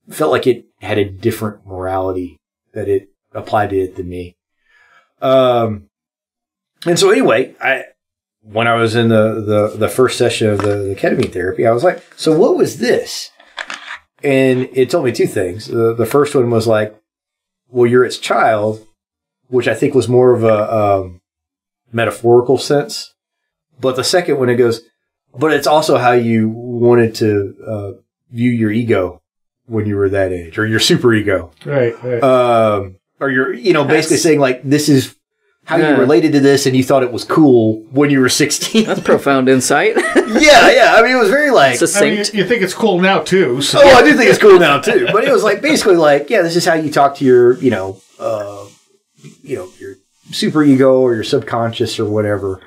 Felt like it had a different morality that it applied to it than me. And so anyway, when I was in the first session of the ketamine therapy, I was like, so what was this? And it told me two things. The first one was like, well, you're its child, which I think was more of a metaphorical sense. But the second one, it goes, but it's also how you wanted to view your ego when you were that age, or your super ego. Right. Or you're, basically saying like, this is how you related to this and you thought it was cool when you were 16. That's profound insight. Yeah. I mean, it was very like... succinct. You think it's cool now, too. So. Oh, I do think it's cool now, too. But it was like, basically like, this is how you talk to your, your super ego or your subconscious or whatever.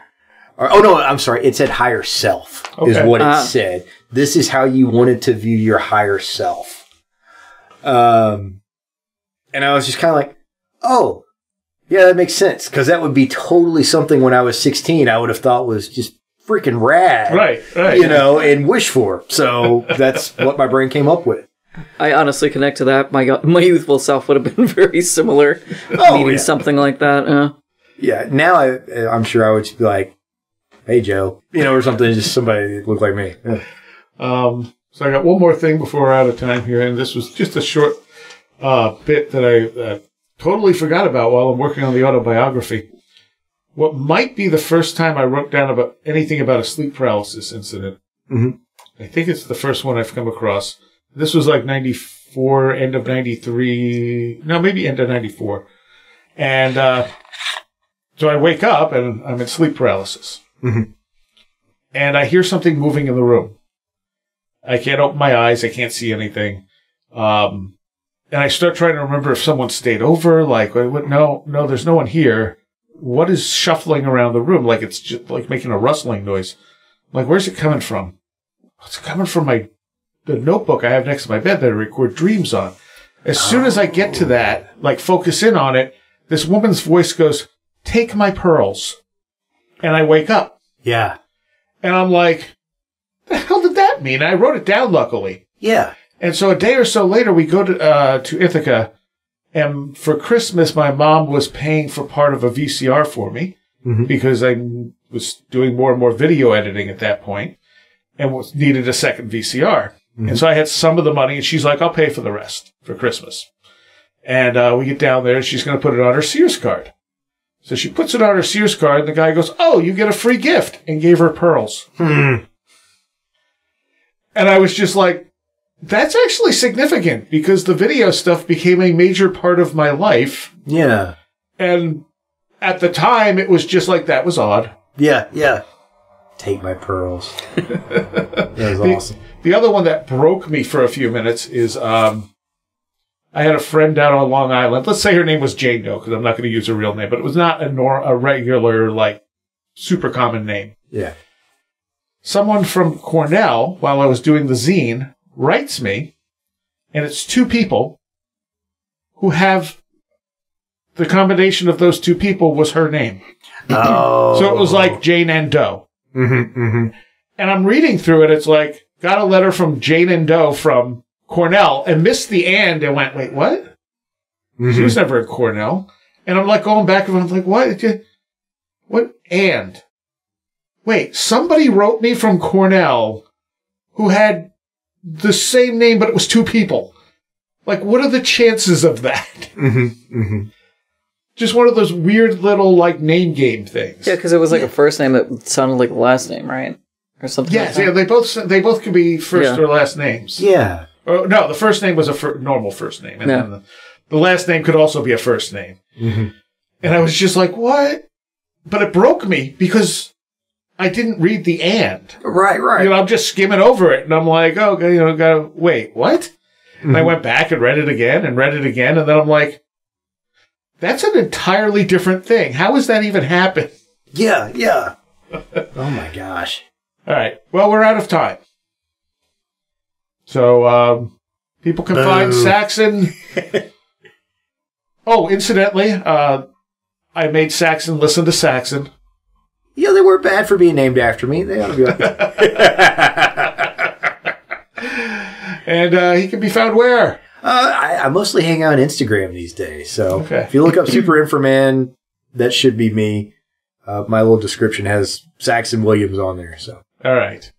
I'm sorry. It said higher self is what it said. This is how you wanted to view your higher self. And I was just kind of like, oh, yeah, that makes sense. Because that would be totally something when I was 16 I would have thought was just freaking rad. Right. And wish for. So that's what my brain came up with. I honestly connect to that. My youthful self would have been very similar. Needing something like that. Yeah. Now I'm sure I would just be like, hey, Joe. Or something. Just somebody that looked like me. Yeah. So I got one more thing before we're out of time here. And this was just a short bit that I totally forgot about while I'm working on the autobiography. What might be the first time I wrote down about anything about a sleep paralysis incident. Mm-hmm. I think it's the first one I've come across. This was like 94, end of 93. No, maybe end of 94. And so I wake up and I'm in sleep paralysis. Mm-hmm. And I hear something moving in the room. I can't open my eyes. I can't see anything. And I start trying to remember if someone stayed over. Like, no, there's no one here. What is shuffling around the room? Like, it's just like making a rustling noise. I'm like, where's it coming from? It's coming from the notebook I have next to my bed that I record dreams on. As soon as I get to that, like, focus in on it, this woman's voice goes, "Take my pearls." And I wake up. Yeah. And I'm like, the hell did that mean? I wrote it down, luckily. Yeah. And so a day or so later, we go to Ithaca, and for Christmas, my mom was paying for part of a VCR for me because I was doing more and more video editing at that point and needed a second VCR. And so I had some of the money, and she's like, I'll pay for the rest for Christmas. And we get down there, and she's going to put it on her Sears card. So she puts it on her Sears card, and the guy goes, "Oh, you get a free gift," and gave her pearls. And I was just like, that's actually significant because the video stuff became a major part of my life. Yeah. And at the time, it was just like, that was odd. Yeah, yeah. Take my pearls. That was awesome. The other one that broke me for a few minutes is I had a friend down on Long Island. Let's say her name was Jane Doe, because I'm not going to use her real name, but it was not a regular, like, super common name. Yeah. Someone from Cornell, while I was doing the zine, writes me, and it's two people who have the combination of those two people was her name. Oh. So it was like Jane and Doe. Mm-hmm, mm-hmm. And I'm reading through it. It's like, got a letter from Jane and Doe from Cornell and missed the and went, wait, what? Mm-hmm. She was never at Cornell. And I'm like going back and I'm like, what? What and? Wait, somebody wrote me from Cornell who had the same name, but it was two people. Like, what are the chances of that? Mm-hmm, mm-hmm. Just one of those weird little, like, name game things. Yeah, because it was like a first name that sounded like a last name, right? Or something Yes, like that. yeah, they both can be first or last names. Yeah. Oh, no, the first name was a normal first name. And then the last name could also be a first name. Mm-hmm. And I was just like, what? But it broke me because I didn't read the and. Right, right. You know, I'm just skimming over it. And I'm like, oh, you know, gotta wait, what? Mm-hmm. And I went back and read it again. And then I'm like, that's an entirely different thing. How does that even happen? Yeah, yeah. Oh, my gosh. All right. Well, we're out of time. So, people can find Saxon. Oh, incidentally, I made Saxon listen to Saxon. Yeah, they weren't bad for being named after me. They ought to be okay. And he can be found where? I mostly hang out on Instagram these days. So okay. If you look up Super Inframan, that should be me. My little description has Saxon Williams on there. So all right.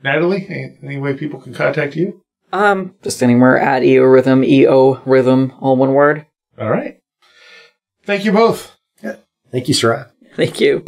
Natalie, any way people can contact you? Just anywhere at EO Rhythm, all one word. All right. Thank you both. Yeah. Thank you, Seriah. Thank you.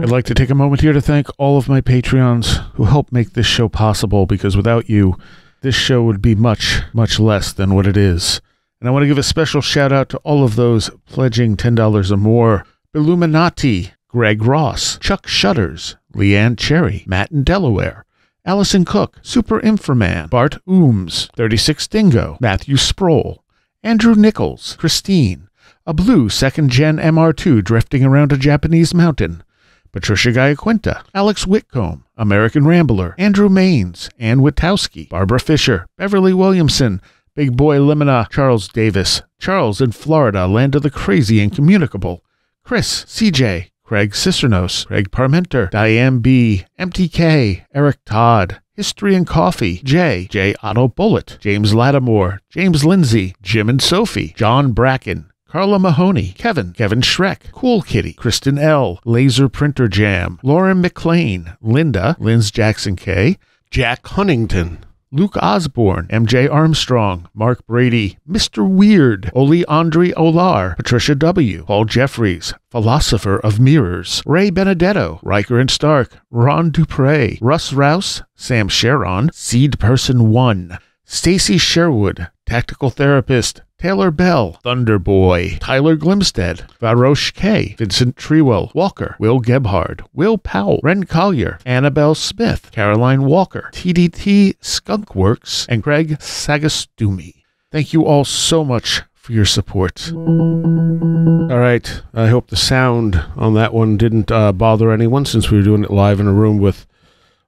I'd like to take a moment here to thank all of my Patreons who help make this show possible, because without you, this show would be much, much less than what it is. And I want to give a special shout out to all of those pledging $10 or more. Illuminati, Greg Ross, Chuck Shutters, Leanne Cherry, Matt in Delaware, Allison Cook, Super Inframan, Bart Ooms, 36 Dingo, Matthew Sproul, Andrew Nichols, Christine, a blue second-gen MR2 drifting around a Japanese mountain, Patricia Giaquinta, Alex Whitcomb, American Rambler, Andrew Maines, Ann Witowski, Barbara Fisher, Beverly Williamson, Big Boy Limina, Charles Davis, Charles in Florida, land of the crazy and communicable, Chris, CJ, Craig Cicernos, Craig Parmenter, Diane B., MTK, Eric Todd, History and Coffee, J. Otto Bullitt, James Lattimore, James Lindsay, Jim and Sophie, John Bracken, Carla Mahoney, Kevin Shrek, Cool Kitty, Kristen L., Laser Printer Jam, Lauren McLean, Linda, Linz Jackson K., Jack Huntington, Luke Osborne, MJ Armstrong, Mark Brady, Mr. Weird, Oli Andre Olar, Patricia W., Paul Jeffries, Philosopher of Mirrors, Ray Benedetto, Riker and Stark, Ron Dupre, Russ Rouse, Sam Sharon, Seed Person 1, Stacy Sherwood, Tactical Therapist, Taylor Bell, Thunderboy, Tyler Glimstead, Varosh K, Vincent Trewell, Walker, Will Gebhard, Will Powell, Ren Collier, Annabelle Smith, Caroline Walker, TDT Skunkworks, and Greg Sagastumi. Thank you all so much for your support. All right, I hope the sound on that one didn't bother anyone, since we were doing it live in a room with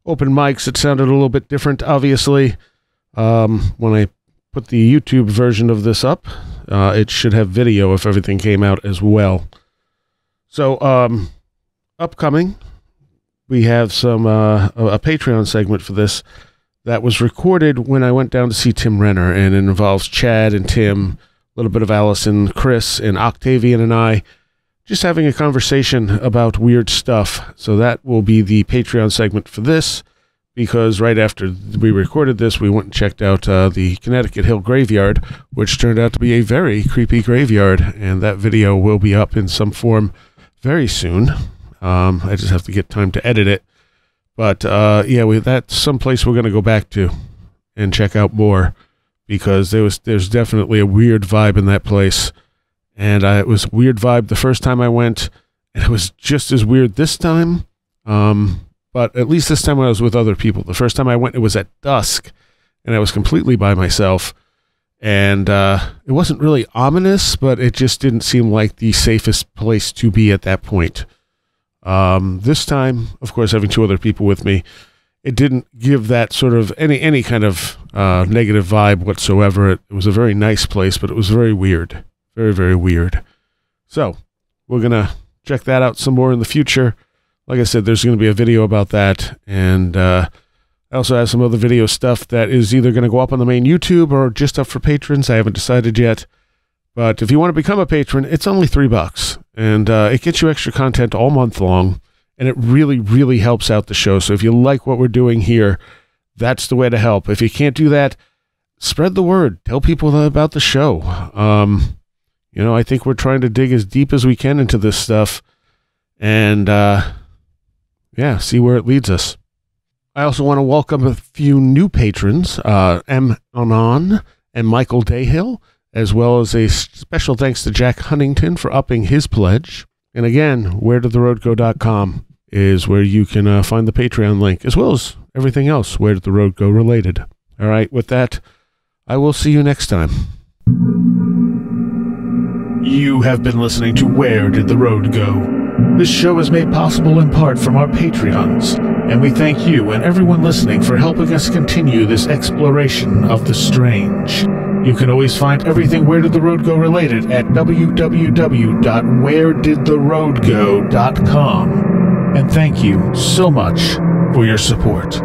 open mics. It sounded a little bit different, obviously. When I put the YouTube version of this up, it should have video if everything came out as well. So, upcoming, we have some a Patreon segment for this that was recorded when I went down to see Tim Renner, and it involves Chad and Tim, a little bit of Allison, Chris, and Octavian and I, just having a conversation about weird stuff. So that will be the Patreon segment for this, because right after we recorded this, we went and checked out the Connecticut Hill Graveyard, which turned out to be a very creepy graveyard, and that video will be up in some form very soon. I just have to get time to edit it. But yeah, that's someplace we're going to go back to and check out more, because there's definitely a weird vibe in that place. And it was a weird vibe the first time I went, and it was just as weird this time. But at least this time I was with other people. The first time I went, it was at dusk, and I was completely by myself. And it wasn't really ominous, but it just didn't seem like the safest place to be at that point. This time, of course, having two other people with me, it didn't give that sort of any kind of negative vibe whatsoever. It was a very nice place, but it was very weird. Very, very weird. So, we're going to check that out some more in the future. Like I said, there's going to be a video about that, and I also have some other video stuff that is either going to go up on the main YouTube or just up for patrons. I haven't decided yet. But if you want to become a patron, it's only $3, and it gets you extra content all month long, and it really, really helps out the show. So if you like what we're doing here, that's the way to help. If you can't do that, spread the word. Tell people about the show. You know, I think we're trying to dig as deep as we can into this stuff, and yeah, see where it leads us. I also want to welcome a few new patrons, M. Anon and Michael Dayhill, as well as a special thanks to Jack Huntington for upping his pledge. And again, wheredidtheroadgo.com is where you can find the Patreon link, as well as everything else Where Did the Road Go related. All right, with that, I will see you next time. You have been listening to Where Did the Road Go? This show is made possible in part from our Patreons, and we thank you and everyone listening for helping us continue this exploration of the strange. You can always find everything Where Did the Road Go related at www.wheredidtheroadgo.com. And thank you so much for your support.